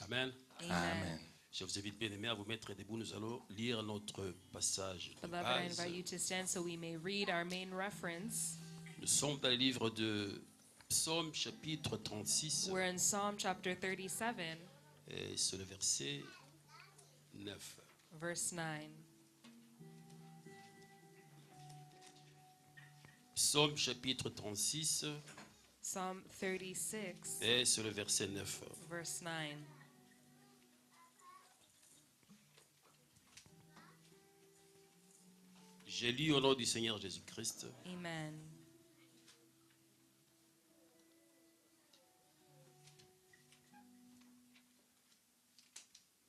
Amen. Amen. Je vous invite bien aimés à vous mettre debout. Nous allons lire notre passage de Beloved, I base. invite you to stand so we may read our main reference. Nous sommes dans le livre de Psaume chapitre 36 We're in Psalm chapter 37, et c'est le verset 9. verse 9. Psaume chapitre 36 Psalm 36, et c'est le verset 9. verse 9. J'ai lu au nom du Seigneur Jésus-Christ. Amen.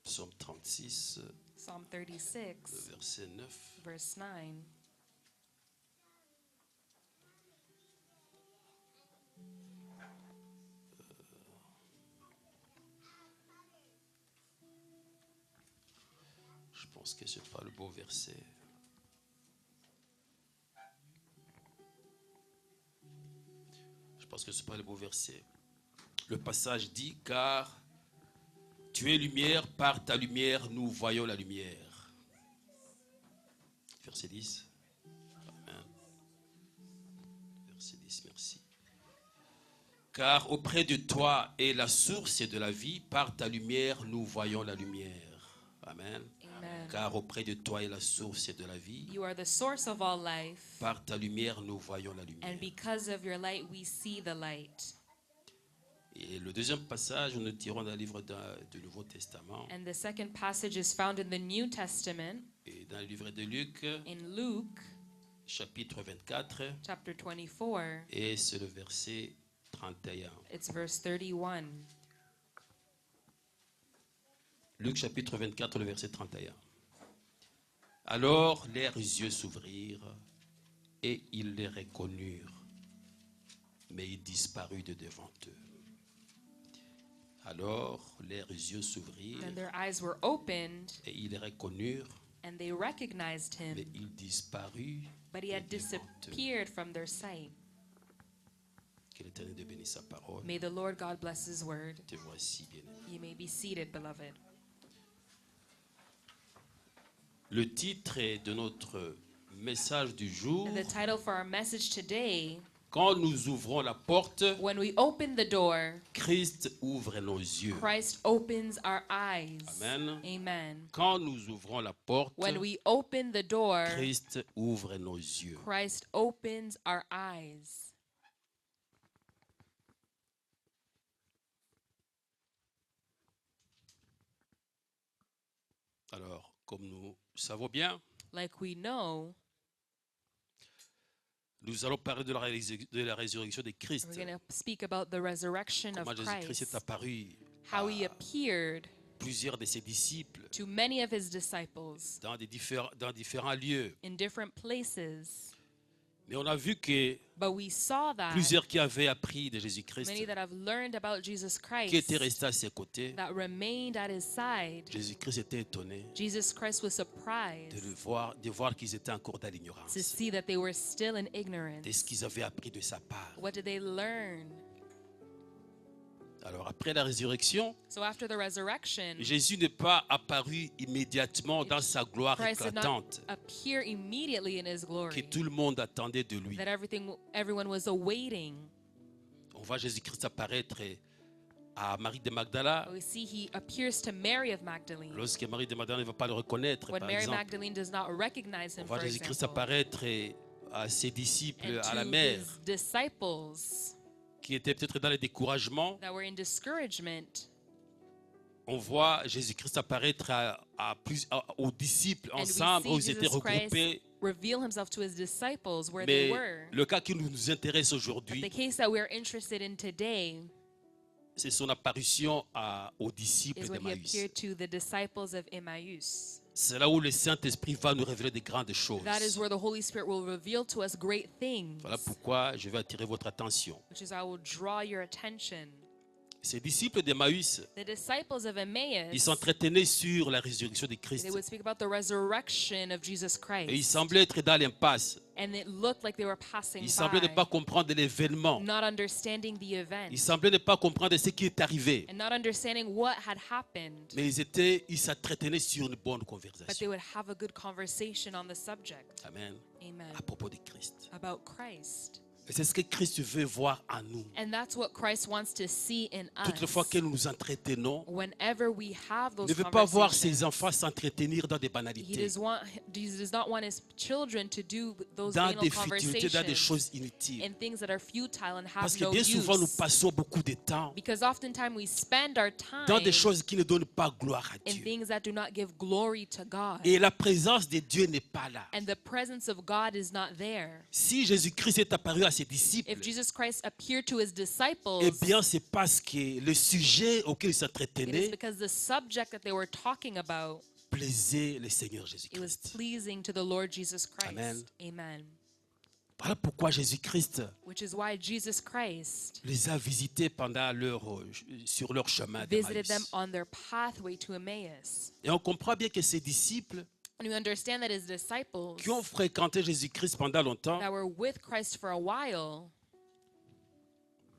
Psaume 36, Psalm le 36, verset 9. verse 9. Je pense que ce n'est pas le bon verset. Je pense que ce n'est pas le bon verset. Le passage dit, car tu es lumière, par ta lumière, nous voyons la lumière. Verset 10. Amen. Verset 10, merci. Car auprès de toi est la source de la vie, par ta lumière, nous voyons la lumière. Amen. Amen. Car auprès de toi est la source de la vie, You are the source of all life, par ta lumière, nous voyons la lumière. and because of your light, we see the light. Et le deuxième passage, nous tirons dans le livre du Nouveau Testament And the second passage is found in the New Testament, et dans le livre de Luc, in Luke chapitre 24, chapter 24. et c'est le verset 31. It's verse 31. Luc chapitre 24, le verset 31. Alors leurs yeux s'ouvrirent et ils les reconnurent, mais il disparut de devant eux. Alors leurs yeux s'ouvrirent Then their eyes were opened, et ils les reconnurent, and they recognized mais him, il disparut but he de had devant eux. disappeared from their sight. Que l'Éternel te bénisse sa parole. May the Lord God bless his word. Te voici, bien-aimé. You may be seated, beloved. Le titre de notre message du jour, And the title for our message today, quand nous ouvrons la porte, when we open the door, Christ ouvre nos yeux. Christ opens our eyes. Amen. Amen. Quand nous ouvrons la porte, When we open the door, Christ ouvre nos yeux. Christ opens our eyes. Alors, comme nous savons bien, Like we know, nous allons parler de la résurrection de Christ. we're going to speak about the resurrection of Comment Jésus-Christ est Christ, apparu how he à appeared plusieurs de ses disciples to many of his disciples dans différents lieux. in different places. Mais on a vu que But we saw that plusieurs qui avaient appris de Jésus-Christ, many that have learned about Jesus qui étaient Christ, restés à ses côtés, that remained at his side, Jésus-Christ était étonné Jesus Christ was surprised de voir qu'ils étaient encore dans l'ignorance. to see that they were still in De ignorance. ce qu'ils avaient appris de sa part. What did they learn? Alors après la résurrection, So after the resurrection, Jésus n'est pas apparu immédiatement dans sa gloire Christ did not éclatante appear immediately in his que glory tout le monde attendait de lui. that everyone was awaiting. On voit Jésus-Christ apparaître à Marie de Magdala. We see he appears to Mary of Magdalene. Lorsque Marie de Magdala ne va pas le reconnaître, When par Mary exemple, Magdalene does not recognize on him, voit for Jésus-Christ example, apparaître à ses disciples, and à la to mer, his disciples qui étaient peut-être dans le découragement. that were in discouragement. On voit Jésus-Christ apparaître aux disciples And we ensemble, où ils see étaient Jesus Christ regroupés. reveal himself to his disciples where they Mais were. le cas qui nous intéresse The aujourd'hui, case that we're interested in today c'est son apparition aux disciples is when he d'Emmaüs. appeared to the disciples of Emmaus. C'est là où le Saint-Esprit va nous révéler de grandes choses. That is where the Holy Spirit will reveal to us great things, Voilà pourquoi je vais attirer votre attention. which is I will draw your attention. Ces disciples d'Emmaüs, the disciples of ils Emmaus, s'entretenaient sur la résurrection de Christ. they would speak about the resurrection of Jesus Et ils Christ. semblaient être dans l'impasse. And it looked like they were passing Ils semblaient ne pas by, comprendre l'événement. not understanding the event, Ils semblaient ne pas comprendre ce qui est arrivé. and not understanding what had happened. Mais ils s'entretenaient sur une bonne But conversation. they would have a good conversation on the subject. Amen. Amen. À propos de Christ. About Christ. Et c'est ce que Christ veut voir en nous. And that's what Christ wants to see in Toutes les us. fois que nous nous entretenons, Whenever we have il those ne veut pas voir conversations, ses enfants s'entretenir dans des he banalités, does not want his children to do those dans banal des futilités, dans des conversations choses inutiles. and things that are futile and Parce have que no bien souvent, nous use. passons beaucoup de temps Because oftentimes we spend our dans time des choses qui ne donnent pas gloire à in Dieu. things that do not give glory to God. Et la présence de Dieu n'est pas là. And the presence of God is not there. Si Jésus-Christ est apparu à ses disciples, If Jesus Christ appeared to his disciples, eh bien, c'est parce que le sujet auquel ils it is s'entretenaient because the subject that they were talking about, plaisait le Seigneur it was Jésus-Christ. pleasing to the Lord Jesus Christ. Amen. Amen. Voilà pourquoi Jésus-Christ Which is why Jesus Christ les a visités sur leur chemin visited them d'Emmaüs. on their pathway to Emmaus. Et on comprend bien que ces disciples And we understand that his disciples qui ont fréquenté Jésus-Christ pendant longtemps, that were with Christ for a while,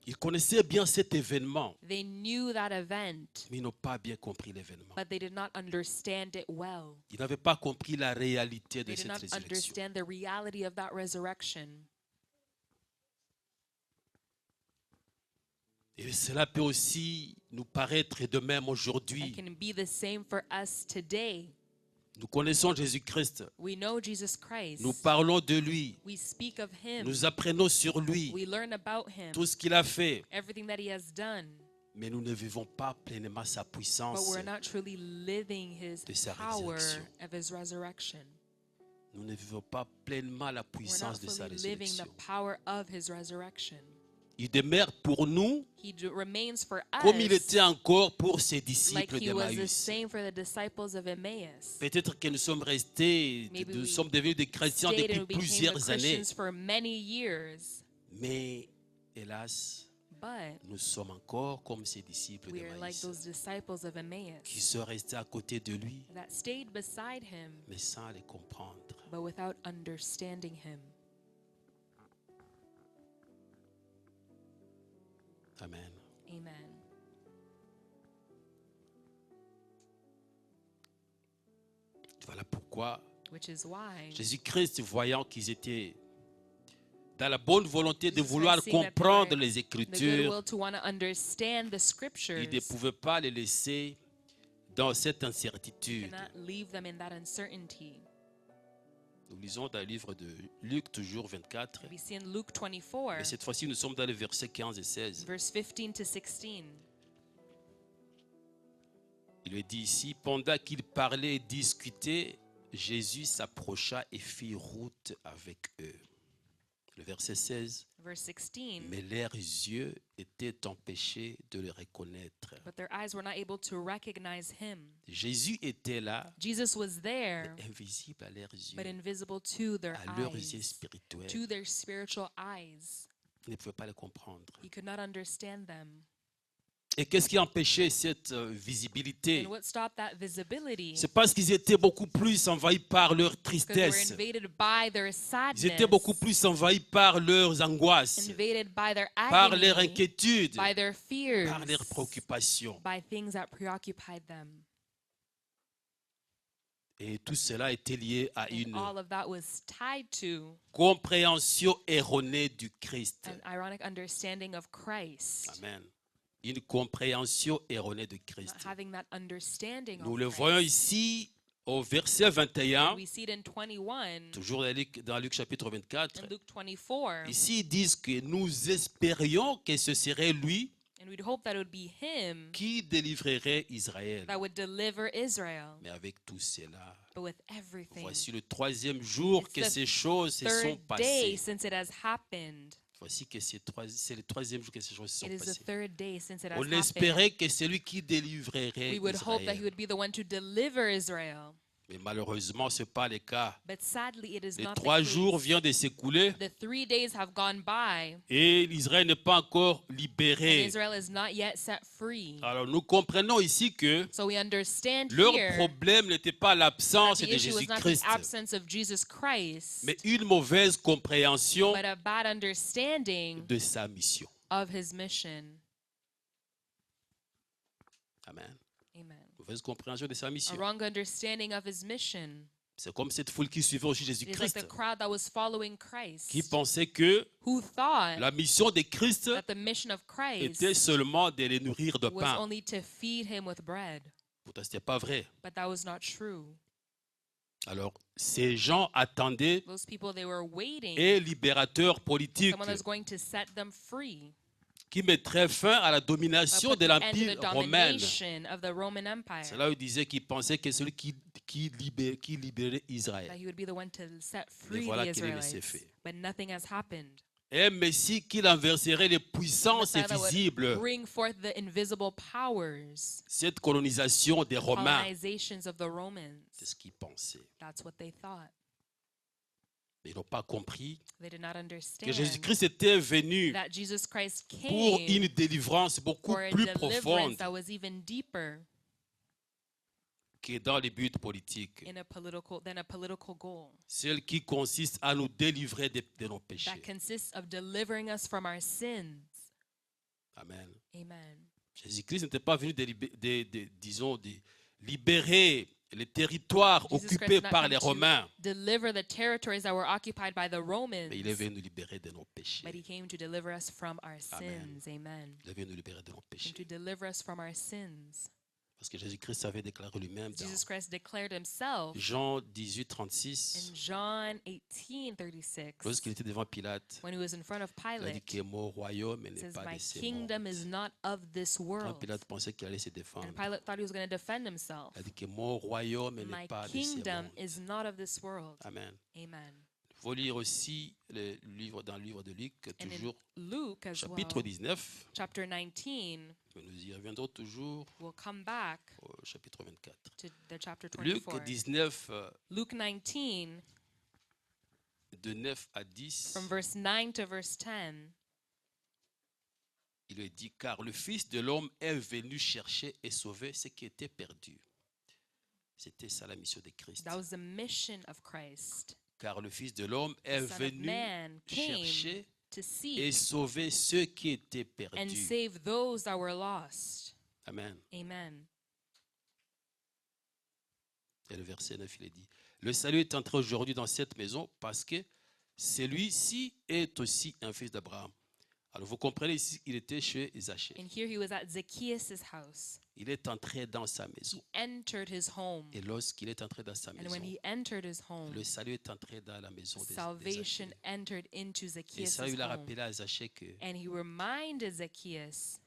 ils connaissaient bien cet événement, they knew that event, mais ils n'ont pas bien compris l'événement. but they did not understand it well. Ils n'avaient pas compris la réalité de They did cette not résurrection. understand the reality of that resurrection. Et cela peut aussi nous paraître de même It aujourd'hui. can be the same for us today. Nous connaissons Jésus-Christ, We know Jesus Christ. nous parlons de lui, We speak of him. nous apprenons sur lui, We learn about him, tout ce qu'il a fait, everything that he has done. mais nous ne vivons pas pleinement sa But puissance. we're not truly living his de sa power résurrection. of his resurrection. Nous ne vivons pas pleinement la We're puissance not de sa fully living the résurrection. power of his resurrection. Il demeure pour nous Remains for comme il us était encore pour ses like disciples he was the d'Emmaüs. same for the disciples of Emmaus. Peut-être que nous sommes restés, Maybe nous we sommes devenus des chrétiens Stayed depuis and became the plusieurs années, Christians for many years, mais hélas, but nous sommes encore comme ces disciples we are like d'Emmaüs those disciples of Emmaus qui sont restés à côté de lui, that stayed beside him, mais sans les comprendre. but without understanding him. Amen. Amen. Voilà pourquoi Which is why Jésus-Christ, voyant qu'ils étaient dans la bonne volonté de Jesus vouloir Christ, seeing that they comprendre were les the Écritures, goodwill to want to understand the scriptures, il ne pouvait pas les laisser dans cette incertitude. cannot leave them in that uncertainty. Nous lisons dans le livre de Luc, toujours 24. We see in Luke 24, Et cette fois-ci, nous sommes dans les versets 15 et 16. verse 15 to 16. Il est dit ici, pendant qu'il parlait et discutait, Jésus s'approcha et fit route avec eux. Le verset 16. Verse 16. Mais leurs yeux étaient empêchés de le reconnaître. But their eyes were not able to recognize him. Jésus était là, Jesus was there, mais invisible à leurs yeux, but invisible to their à leurs yeux eyes, spirituels. to their spiritual eyes. Ils ne pouvaient pas le comprendre. He could not understand them. Et qu'est-ce qui empêchait cette visibilité? And what stopped that visibility? C'est parce qu'ils étaient beaucoup plus envahis par leur Because they were tristesse. invaded by their Ils étaient beaucoup sadness, plus envahis par leurs angoisses, invaded by their par leurs agony, inquiétudes, by their fears, par leurs préoccupations. by things that preoccupied them. Et tout cela était lié à And une all of that was tied to compréhension erronée du Christ. an ironic understanding of Christ. Amen. Une compréhension erronée de Christ. Not having that understanding Nous of le Christ. voyons ici au verset 21, We see it in 21, toujours dans Luc chapitre 24. in Luke 24, Ici, ils disent que nous espérions que ce serait lui and we'd hope that it would be him qui délivrerait Israël. that would deliver Israel. Mais avec tout cela, But with everything, voici le troisième jour It's que the ces choses se sont third day passées. since it has happened. Voici que c'est le troisième jour que ces choses se sont It is the passées. third day since it has On happened. espérait que celui qui délivrerait We would hope that he Israël. would be the one to deliver Israel. Mais malheureusement, ce n'est pas le cas. But sadly, it is Les not the 3 jours case. viennent de s'écouler The 3 days have gone by, et Israël n'est pas encore and libéré. Israel is not yet set free. Alors nous comprenons ici que So we understand leur here problème n'était pas that l'absence the de issue was not the Jésus-Christ, absence of Jesus Christ, mais une mauvaise compréhension but a bad understanding de sa mission. of his mission. Amen. Amen. Mauvaise compréhension de sa A mission. wrong understanding of his mission. C'est comme cette foule qui suivait aussi It is like Jésus-Christ, the crowd that was following Christ, qui pensait que who thought la mission de Christ that the mission of Christ était seulement de les nourrir de was pain. only to feed him with bread. Pourtant, ce n'était pas vrai. But that was not true. Alors, ces gens attendaient Those people, they were waiting un libérateur politique someone that's going to set them free, qui mettrait fin à la domination put de the end to l'Empire the romain. domination of the Roman Empire. C'est là où il disait qu'il pensait que celui qui libérait That Israël. he would be the one to set free voilà the qu'il est laissé Israelites. faire. But nothing has happened. Un Messie qui renverserait les puissances Messiah that would invisibles. bring forth the invisible powers, Cette colonisation des Romains, colonizations of the Romans. c'est ce qu'ils pensaient. That's what they thought. Mais ils n'ont pas compris They did not que understand Jésus-Christ était venu that Jesus Christ pour came une délivrance beaucoup for a plus deliverance profonde that was even deeper que dans les buts politiques. than a political goal. Celle qui consiste à nous délivrer de nos péchés. That consists of delivering us from our sins. Amen. Amen. Jésus-Christ n'était pas venu disons, de libérer les territoires Jesus Christ occupés did not par come les to Romains, deliver the territories that were occupied by the Romans, mais il est venu nous libérer de nos péchés. but he came to deliver us from our Amen. sins. Amen. Il est venu nous libérer de nos Came péchés. to deliver us from our sins. Parce que Jésus-Christ avait déclaré lui-même dans Jesus Christ declared himself Jean 18, 36, in John 18:36, lorsqu'il était devant Pilate, when he was in front of il a dit Pilate. que mon royaume It n'est says, pas "My de ce kingdom monde. is not of this Quand world." Pilate pensait qu'il allait se défendre, And Pilate thought he was going to defend himself. il a dit que mon royaume My n'est pas de ce kingdom monde. is not of this world. Amen. Amen. Il faut lire aussi dans le livre de Luc, And in toujours Luke as chapitre well, 19. chapter 19, Nous y reviendrons toujours we'll come back au chapitre 24. to the chapter Luc 24. 19, Luke 19, de 9 à 10, from verse 9 to verse 10, il est dit, car le Fils de l'homme est venu chercher et sauver ce qui était perdu. C'était ça la mission de Christ. that was the mission of Christ. Car le Fils de l'homme est The Son of venu Man came chercher to et seek sauver ceux qui étaient and perdus. save those that were lost. Amen. Amen. Et le verset 9, il est dit, le salut est entré aujourd'hui dans cette maison parce que celui-ci est aussi un fils d'Abraham. Alors vous comprenez ici, il était chez Zachée. And here he was at Zacchaeus' house. Il est entré dans sa He maison. entered his home. Et lorsqu'il est entré dans sa And maison, when he entered his home, le salut est entré dans la maison des salvation Zachée. entered into Et Zacchaeus' ça, il a home. rappelé à Zachée que And he reminded Zacchaeus,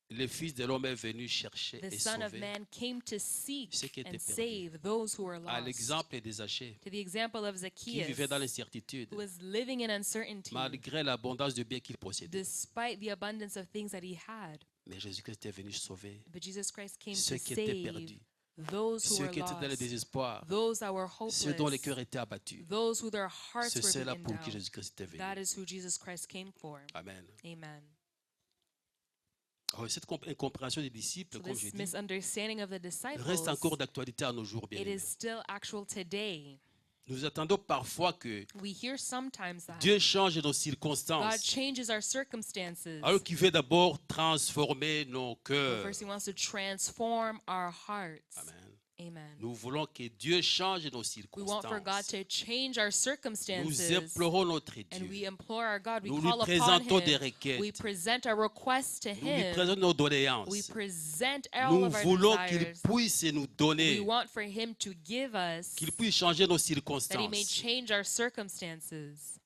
le Fils de l'homme est venu chercher the et Son of sauver. Man came to seek ceux qui étaient and perdus. save those who were À lost. l'exemple de Zachée, To the example of qui vivait Zacchaeus, dans l'incertitude, who was living in uncertainty, malgré l'abondance de biens qu'il possédait. despite the abundance of things that he had. Mais Jésus-Christ est venu sauver But Jesus Christ came ceux to qui étaient save perdus, those who ceux were qui étaient dans le lost, désespoir, those that were ceux dont les hopeless, cœurs étaient abattus. those who their hearts C'est were cela beaten pour qui down. Jésus-Christ est venu. That is who Jesus Christ came for. Amen. Amen. Alors, cette incompréhension des disciples, So comme je this dis, misunderstanding of the reste encore disciples, d'actualité à nos jours, bien it is aimés. still actual today. Nous attendons parfois que We hear sometimes that Dieu change nos God circonstances, changes our circumstances. alors qu'il veut d'abord transformer nos But cœurs. first, He wants to transform our hearts. Amen. Amen. Nous voulons que Dieu change nos We want for God circonstances. to change our Nous circumstances. implorons notre And we Dieu. implore our God. We Nous lui call upon présentons des Him. We requêtes. present our requests to Nous lui Him. présentons nos We doléances. present all Nous of our voulons qu'il desires. puisse nous We donner, want for Him to give us, qu'il puisse changer nos that He may circonstances. change our circumstances,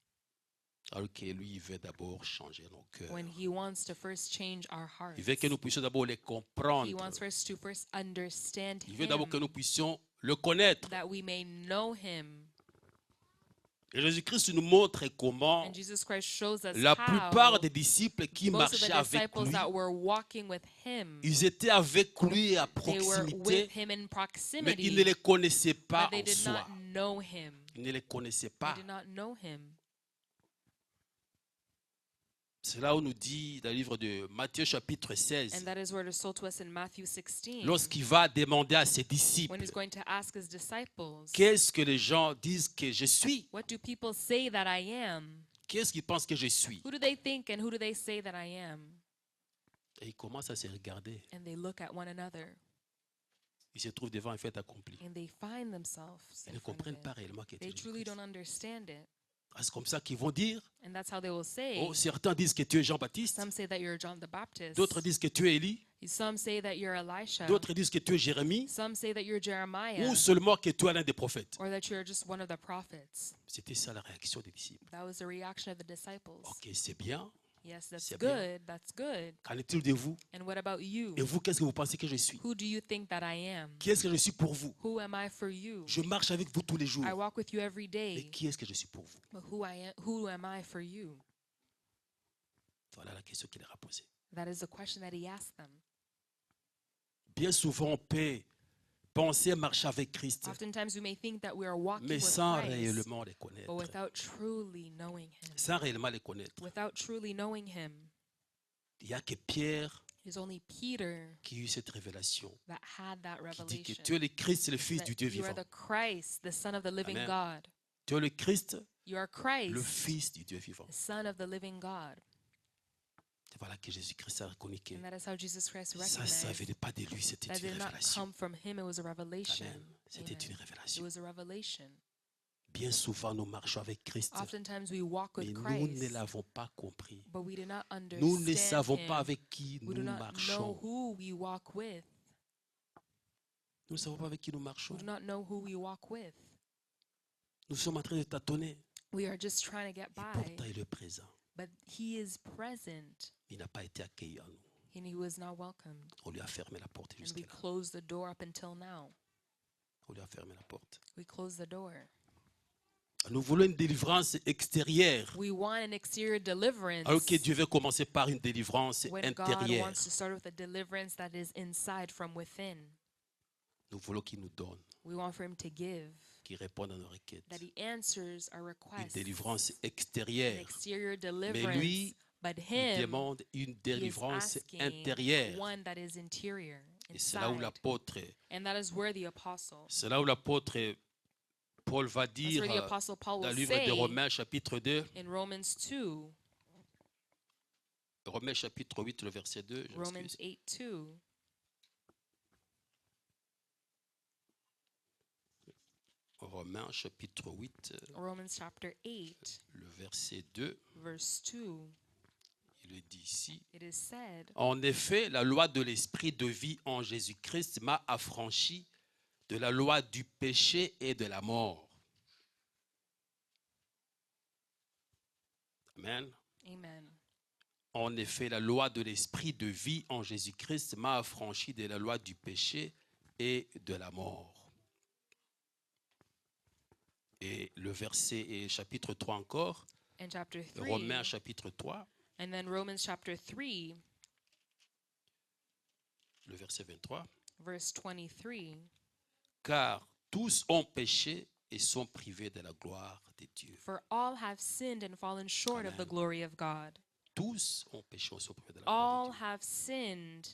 Alors que lui, il veut d'abord changer nos cœurs. when He wants to first change our hearts. Il veut que nous puissions d'abord les He comprendre. wants for us to first understand Il veut d'abord que Him, nous puissions le connaître. that we may know Him. Et Jésus-Christ nous montre comment And Jesus Christ shows us la plupart how des disciples qui most of the marchaient avec disciples lui, that were walking with him, ils étaient avec lui à they were with proximité, him in mais ils ne proximity, les connaissaient pas but they en did soi. not know him. Ils ne les connaissaient They pas. did not know him. C'est là où nous dit dans le livre de Matthieu chapitre 16, And that is where it is told to us in Matthew 16, lorsqu'il va demander à ses when disciples, he's going to ask his disciples, qu'est-ce que les gens disent que je suis? what do people say that I am? Qu'est-ce qu'ils pensent que je suis? Who do they think and who do they say that I am? Et ils commencent à se regarder. And they look at one another Ils se trouvent devant un fait accompli. and they find themselves Ils in ne front of comprennent it. pas réellement qui est They truly Jésus-Christ. don't understand it. Ah, c'est comme ça qu'ils vont dire. And that's how they will say. Oh, certains disent que tu es Jean-Baptiste. Some say that you're John the Baptist. D'autres disent que tu es Élie. Some say that you're Elisha. D'autres disent que tu es Jérémie. Some say that you're Jeremiah. Ou seulement que tu es l'un des prophètes. Or that you're just one of the prophets. C'était ça la réaction des disciples. That was the reaction of the disciples. Ok, c'est bien. Yes, that's C'est bien. good. That's good. Qu'en est-il de vous? And what about you? Et vous, qu'est-ce que vous pensez que je suis? Who do you think that I am? Qui est-ce que je suis pour vous? Who am I for you? Je marche avec vous tous les jours. I walk with you every Mais day. qui est-ce que je suis pour vous? But who am I for you? Voilà la question qu'il leur a posée. That is the question that he asked them. Bien souvent, on peut penser marcher avec Christ, Oftentimes we may think that we are walking mais with sans Christ, réellement les but connaître. without truly knowing him. Sans réellement les connaître. Without truly knowing him. Il n'y a que Pierre It is only Peter qui a eu cette révélation. that had that Qui dit que revelation. tu es le Christ, le Fils That du Dieu you are vivant. the Christ, the Son of the living Amen. God. Tu es le Christ, You are le Christ, Fils du Dieu vivant. the Son of the living God. C'est voilà que Jésus-Christ a reconnu que And that is how Jesus Christ ça ne recognized venait pas de lui, c'était that une did not révélation. come from him, it was a revelation. Amen. C'était Amen. une It révélation. was a revelation. Bien souvent, nous marchons avec Christ, Oftentimes we walk mais with nous ne Christ, l'avons pas compris. but we do not Nous ne understand savons pas him. avec qui We nous do not know marchons. who we walk with. Nous ne savons pas avec qui nous We marchons. do not know who we walk with. Nous sommes en train de tâtonner. We are just trying to get Et by, pourtant, il est présent. but he is present Il n'a pas été accueilli en nous. and he was not welcomed. On lui a fermé la porte And we jusqu'à là. closed the door up until now. On lui a fermé la porte. We closed the door. Nous voulons une délivrance extérieure. We want an exterior deliverance Alors que Dieu veut commencer par une délivrance when God intérieure. wants to start with a deliverance that is inside from within. Nous voulons qu'il nous donne, We want for him to give, qu'il réponde à nos requêtes. that he answers our Une requests. délivrance An extérieure. exterior Mais deliverance. lui, But il him, demande une he is délivrance asking intérieure. one that is interior, Et c'est là où inside. l'apôtre, And that is where the apostle, c'est là où l'apôtre Paul va that's dire where the apostle Paul dans le will livre de say Romains chapitre 2, in Romans 2, Romains chapitre 8, le verset 2, je Romans m'excuse. 8:2. Romains chapitre 8, Romans chapter 8, le verset 2, verse 2, il le dit ici. it is said, En effet, la loi de l'esprit de vie en Jésus-Christ m'a affranchi de la loi du péché et de la mort. Amen. Amen. En effet, la loi de l'esprit de vie en Jésus-Christ m'a affranchi de la loi du péché et de la mort. Et le verset et chapitre 3 encore, And chapter 3, Romains chapitre 3, and then Romans chapter 3, le verset 23. verse 23. Car tous ont péché et sont privés de la gloire de Dieu. For all have sinned and fallen short of the Amen. glory of God. Tous ont péché et sont privés de la gloire All de Dieu. have sinned,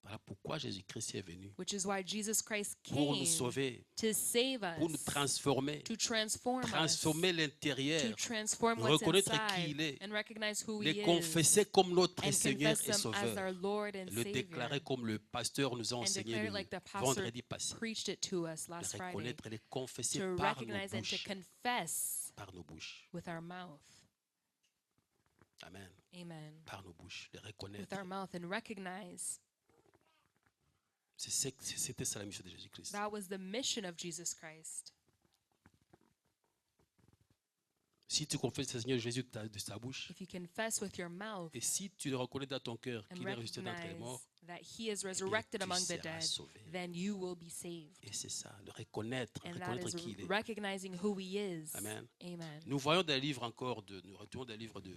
Voilà pourquoi Jésus-Christ est venu. which is why Jesus Christ Pour nous came sauver, to save pour nous us, transformer, to transform us, transformer to l'intérieur, transform what's reconnaître qui inside, il est, and recognize who He le is, confesser comme notre and Seigneur confess et Him as Sauveur, our Lord and le déclarer Savior, comme le pasteur nous a and enseigné declare it le like the pastor vendredi passé. preached it to us Le last Friday, reconnaître et le confesser to par nos recognize and to bouches. confess Par nos bouches. with our mouth. Amen. Amen. Par nos bouches. Le With reconnaître. our mouth and recognize. C'était ça la mission de Jésus-Christ. That was the mission of Jesus Christ. Si tu confesses le Seigneur Jésus de sa bouche, if you confess with your mouth et si tu le reconnais dans ton cœur and qu'il est ressuscité d'entre les recognize morts, that he is resurrected tu among the seras dead, sauvé. then you will be saved. Et c'est ça, le reconnaître, And that reconnaître is qui il est. recognizing who he is. Amen. Amen. Nous voyons des livres encore, nous retournons des livres de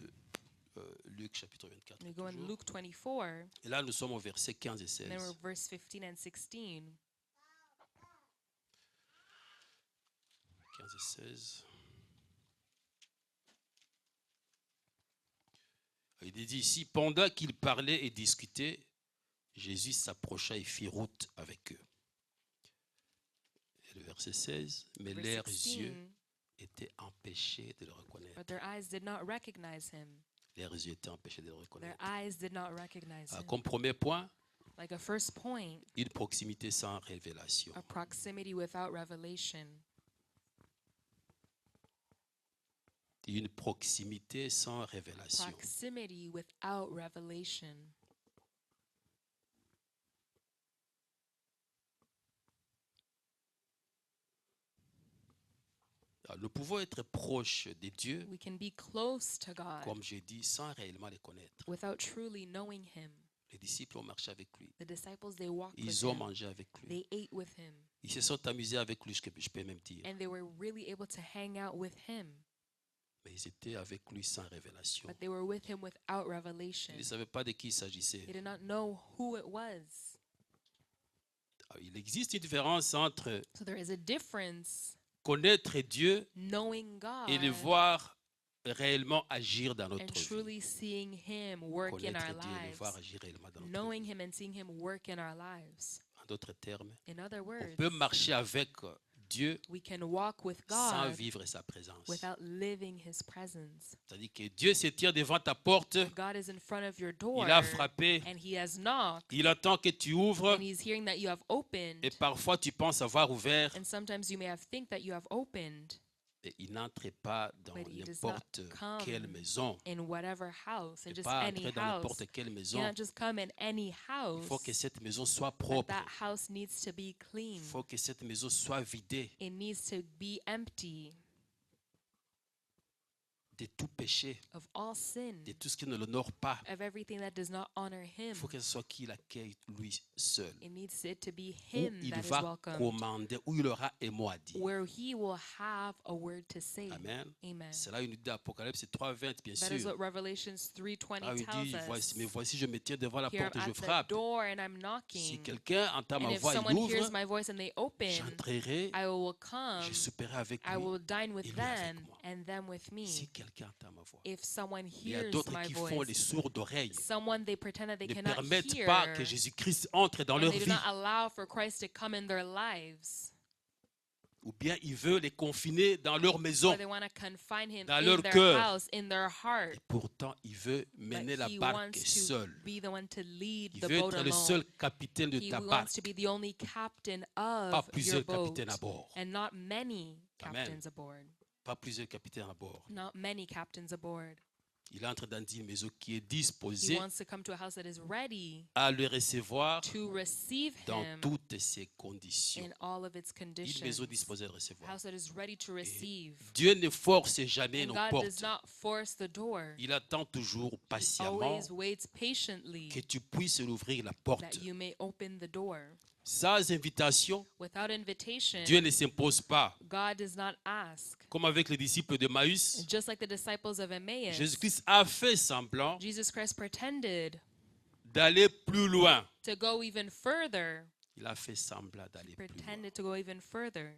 Luc chapitre 24. We go in toujours. Luke 24, Et là, nous sommes au verset 15 et and then we're 16. verse 15 and 16. 15 et 16. Il est dit ici, pendant qu'ils parlaient et discutaient, Jésus s'approcha et fit route avec eux. Et le verset 16, mais Verse leurs 16, yeux étaient empêchés de le reconnaître. but their eyes did not recognize him. Leurs yeux étaient empêchés de le Their reconnaître. eyes did not recognize him. Comme premier point, Like a first point, une proximité sans révélation. a proximity without revelation. Une proximité sans révélation. Proximity without revelation. Nous pouvons être proches de Dieu, We can be close to God comme je dis, sans réellement les connaître. without truly knowing him. Les disciples ont marché avec lui. The disciples, they walked with Ils ont him. mangé avec lui. They ate with him. Ils se sont amusés avec lui, je peux même dire. And they were really able to hang out with him. Mais ils étaient avec lui sans révélation. But they were with him without revelation. Ils ne savaient pas de qui il s'agissait. They did not know who it was. Il existe une différence entre So there is a difference connaître Dieu knowing God et le voir réellement agir dans and notre vie. truly seeing him work in Connaître our Dieu et le voir lives. agir réellement dans notre Knowing vie. him and seeing him work in our lives. En d'autres termes, In other on words, peut marcher avec Dieu we can walk with sans God vivre sa présence. without living his presence. C'est-à-dire que Dieu se tient devant ta porte, God is in front of your door il a frappé, and he has knocked il attend que tu ouvres and he's hearing that you have opened. et parfois tu penses avoir ouvert And sometimes you may have think that you have opened et il n'entre pas dans But he does not n'importe come quelle maison. in whatever house, in Il ne just peut pas any entrer dans house. n'importe quelle You maison. cannot just come in any Il house. faut que cette maison soit But propre. that house needs to be clean. Il faut que cette maison soit vidée It needs to be empty de tout péché, of all sin, de tout ce qui ne l'honore pas. of everything that does not honor him. Il faut que ce soit qui l'accueille lui seul. It needs it to be Où him il that is va welcomed, commander, où il aura un mot à dire. where he will have a word to say. Amen. Amen. C'est là une idée d'Apocalypse 3:20, bien That is sûr. what Revelations 3:20 Là, il tells dit, us. mais voici, je me tiens devant la Here porte et I'm je at the frappe. door and I'm Si knocking. quelqu'un entend And ma if voix, il someone hears ouvre, my voice and they open, j'entrerai, I will come, je souperai avec I lui. will dine with et lui avec them moi. and them with me. Si quelqu'un entend ma voix. If someone Il y a hears d'autres my qui font les voice, sourds d'oreilles, someone they pretend that they ne cannot permettent hear, pas que Jésus-Christ entre dans and leur they do vie. not allow for Christ to come in their lives. Ou bien il veut les confiner dans leur maison. Or they want to confine him Dans in leur their cœur. house, in their heart. Et pourtant, il veut mener But la he barque wants to seul. be the one to lead Il the veut boat être le alone. seul capitaine de He ta wants barque. to be the only captain Pas of your plusieurs boat, capitaines à bord. and not many Amen. captains aboard. Pas plusieurs capitaines à bord. Not many captains aboard. Il entre dans une maison qui est He disposée wants to come to a house that is ready à le recevoir to receive dans him toutes ses conditions. in all of its Une conditions. maison disposée à le A recevoir. house that is ready to receive. Dieu ne force jamais And nos God portes. does not force the door. Il attend toujours He patiemment always waits patiently que tu puisses ouvrir la porte. that you may open the door. Sans invitation, Without invitation, Dieu ne s'impose pas. God does not ask. Comme avec les disciples de Maüs, Just like the disciples of Emmaus, Jésus-Christ a fait semblant Jesus Christ pretended d'aller plus loin. to go even further. Il a fait semblant d'aller plus loin. Pretended to go even further.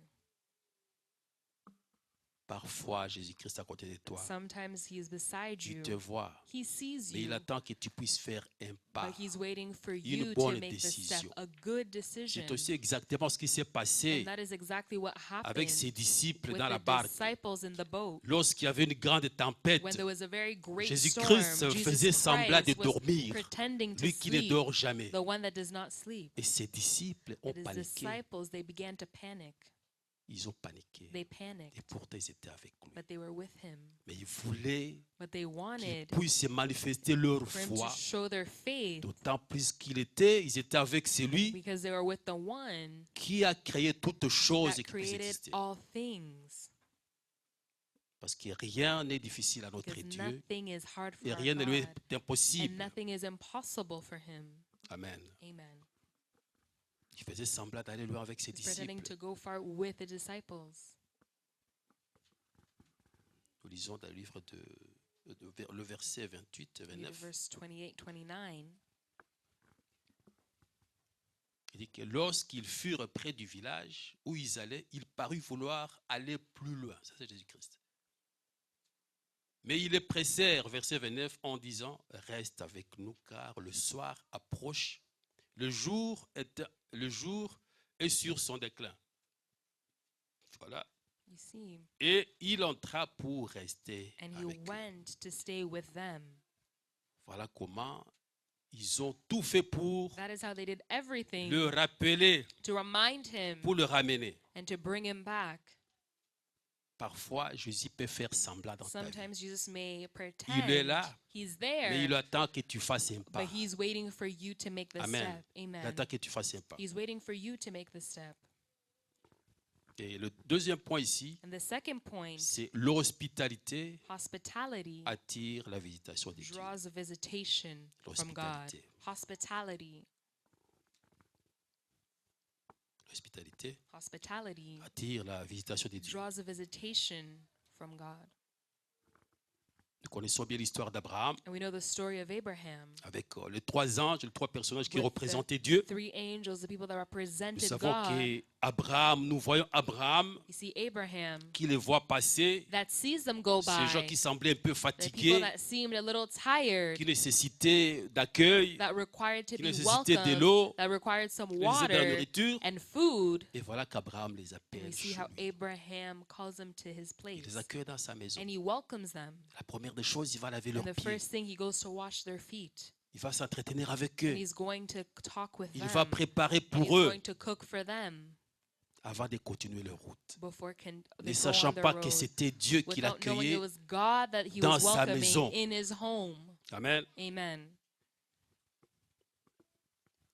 Parfois, Jésus-Christ est à côté de toi. Sometimes he is beside Il you. te voit. He sees Mais il you. attend que tu puisses faire un pas. But he's waiting for you to bonne make the décision. step, a good decision. C'est aussi exactement ce qui s'est passé And that is exactly what happened avec ses disciples with dans la the barque. disciples in the boat. Lorsqu'il y avait une grande tempête, When there was a very great Jésus-Christ storm, faisait Jesus semblant de Christ was dormir. pretending to Lui qui ne sleep, dort jamais. the one that does not sleep. Et ses disciples ont But his paniqué. disciples, they began to panic. Ils ont paniqué. They Et panicked, pourtant, ils étaient avec lui. but they were with him. Mais ils voulaient But they qu'ils wanted puissent manifester leur for him to foi. show their faith D'autant plus ils étaient avec celui because they were with the one qui a créé toutes choses that et qui puisse created exister. all things. Parce que rien n'est difficile à notre because Dieu nothing is hard for et our rien ne lui God, est and impossible. nothing is impossible for him. Amen. Amen. Il faisait semblant d'aller loin avec ses He's pretending disciples. to go far with the disciples. Nous lisons dans le livre le verset 28 et Read 29. verse 28, 29. Il dit que lorsqu'ils furent près du village où ils allaient, il parut vouloir aller plus loin. Ça, c'est Jésus-Christ. Mais ils les pressèrent, verset 29, en disant, reste avec nous car le soir approche. Le jour est sur son déclin. Voilà. You see, Et il entra pour rester and he avec eux. went to stay with them. Voilà comment ils ont tout fait pour That is how they did everything le rappeler, to remind him pour le ramener. and to bring him back. Parfois, Jésus peut faire semblant dans ta vie. Sometimes Jesus may Il est pretend là, he's mais il there, attend que tu fasses un pas. but he's waiting for you to make the Amen. step. Il Amen. attend que tu fasses un pas. He's waiting for you to make the step. Et le deuxième point ici, And the second point, c'est l'hospitalité hospitality attire la visitation de Dieu. draws a visitation from God. L'hospitalité. Hospitality. L'hospitalité Hospitality attire la visitation de Dieu. draws a visitation from God. Nous connaissons bien l'histoire d'Abraham And we know the story of Abraham. avec les trois anges, les trois personnages qui With the représentaient Dieu. Three angels, the people that Nous represented savons God. qu'Abraham, nous voyons Abraham You see Abraham qui les voit passer, that sees them go ces gens by. qui semblaient un peu The people fatigués, that seemed a little tired, qui nécessitaient d'accueil, that required to qui be nécessitaient de welcomed, l'eau, that required some qui nécessitaient de la water nourriture. and food. Et voilà qu'Abraham les And appelle we see chez how lui. Abraham calls them to his Il place. les accueille dans sa maison. And he welcomes them. La première des choses, il va laver And leurs the pieds. first thing, he goes to wash their feet. Il va s'entretenir avec And eux. he's going to talk with Il them. va préparer And he's pour eux going to cook for them avant de continuer leur route. before Ne they go sachant on their pas que road. c'était Dieu qui Without knowing it l'accueillait. was God that he dans was sa welcoming maison. in his home. Amen. Amen.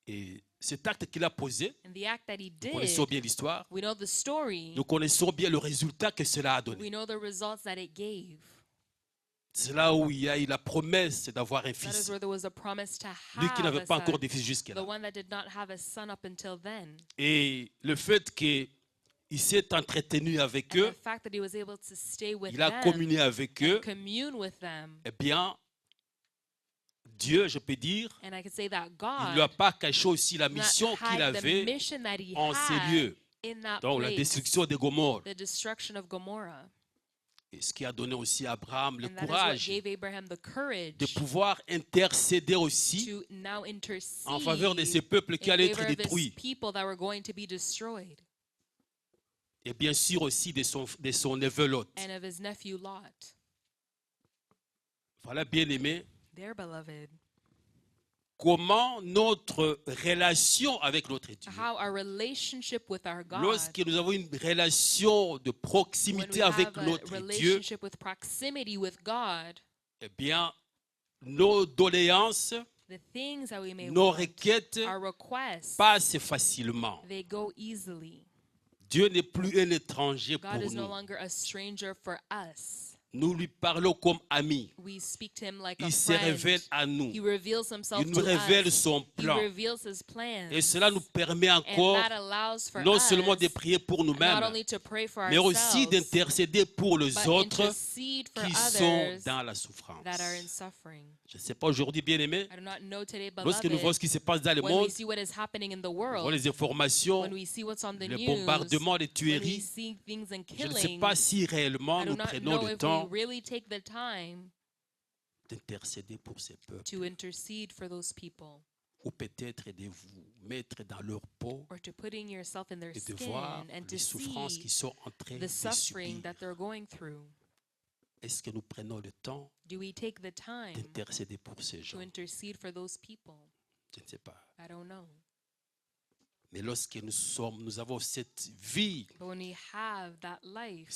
Et cet acte qu'il a posé, And the act that he nous connaissons did, bien l'histoire. we know the story. Nous connaissons bien le résultat que cela a donné. We know the results that it gave. C'est là où il y a eu la promesse d'avoir un That is fils. where there was a promise to Lui qui have n'avait a pas encore son. de fils The jusque-là. one that did not have a son up until then. Et le fait qu'il s'est entretenu avec And eux, the fact that he was able to stay with il a them communié avec eux, and commune with them. eh bien, Dieu, je peux dire, And I could say that il ne lui a God pas caché aussi la did not mission qu'il hide the avait mission that he en ces had lieux. in that Donc, la place, destruction de Gomorrhe. the destruction of Gomorrah. Et ce qui a donné aussi à Abraham le And that is what courage gave Abraham the courage de pouvoir intercéder aussi to now intercede en faveur de ces peuples qui in allaient favor être of his détruits. people that were going to be destroyed, Et bien sûr aussi de son neveu Lot. and of his nephew Lot, Voilà, bien aimé, their beloved. comment notre relation avec notre Dieu, How our relationship with our God, lorsque nous avons une relation de when we proximité avec have a notre Dieu, relationship with proximity with God, eh bien, nos doléances, the things that we may nos want, requêtes our requests, passent facilement. they go easily. Dieu n'est plus un étranger God pour is no nous. longer a stranger for us. Nous lui parlons comme amis. We speak to him like a Il se révèle friend. à nous. He reveals himself Il to nous révèle us. son He plan. reveals his plans. Et cela nous permet And encore that allows for non us seulement de prier pour not nous-mêmes, only to pray for mais aussi ourselves, d'intercéder pour les but autres intercede for qui sont others dans la souffrance. that are in suffering. Je ne sais pas aujourd'hui, bien aimé, I do not know today, lorsque nous voyons beloved, ce qui se passe dans le when monde, we see what is happening in the nous voyons world, les informations, when we see what's on the les news, bombardements, les when we tueries, see things and je ne sais killing, pas si réellement I do nous not prenons know le if temps we really take the time d'intercéder pour ces peuples, to intercede for those people, ou peut-être de vous mettre dans leur peau or to putting yourself in their et de skin voir and to les souffrances see qu'ils sont en train the de suffering subir. that they're going through. Est-ce que nous prenons le temps Do we take the time d'intercéder pour ces to gens? intercede for those people? Je ne sais pas. I don't know. Mais lorsque nous avons cette vie But when we have that life,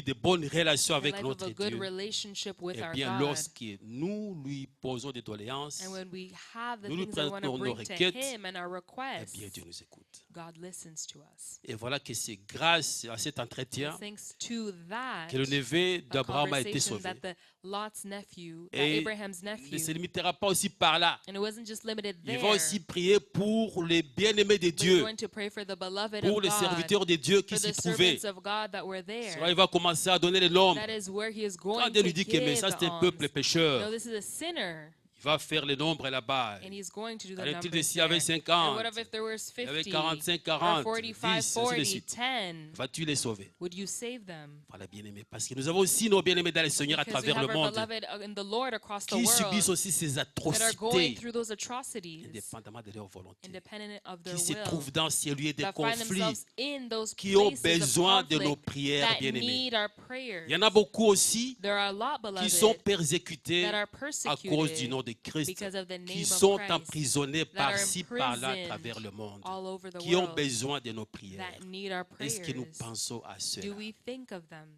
de bonne relation a avec life of notre a good Dieu, relationship with eh our bien, God, lorsque nous lui posons des doléances, and when we have the nous lui things that we want to présentons nos bring to requêtes, Him and our eh requests, bien, Dieu nous écoute. God listens to us. Et voilà que c'est grâce à cet entretien It's thanks to that, que le neveu a d'Abraham a été conversation sauvé. that Lot's nephew, that Et Abraham's il ne nephew, se limitera pas aussi par là. and it wasn't just limited Il there, va aussi prier pour les bien-aimés de but he's Dieu, going to pray for the beloved pour of les God, serviteurs de Dieu qui for s'y the trouvaient. servants of God that were Là, there. il va commencer à donner les nombres. That is where he is Quand going Dieu to lui dit que mais give ça c'est un alms. peuple pécheur, No, this is a sinner, il va faire les nombres là-bas. and he's going to do the Allait-il numbers s'il y avait there. And 50, what if there was il y avait 50, 45, or 40, 45, 10, ainsi de 40, suite. 10? Vas-tu les sauver? Would you save them? Voilà, bien-aimés. Parce que nous avons aussi nos bien-aimés dans le Seigneur à Because we travers have le our monde beloved in the Lord across the qui subissent world aussi ces that are going atrocités, through those atrocities, indépendamment de leur volonté, independent of their qui se will, trouvent dans ces lieux de that find conflit, themselves in those qui ont places of besoin de nos conflict prières, that bien-aimés. need our prayers. Il y en a beaucoup aussi There are a lot, qui sont beloved, persécutés that are à cause du persecuted nom de Christ, because of the qui name sont of Christ, emprisonnés that are par-ci, par-là à imprisoned travers le monde, all over the qui ont world, besoin de nos prières. that need our Est-ce que nous prayers. pensons à Do cela? we think of them?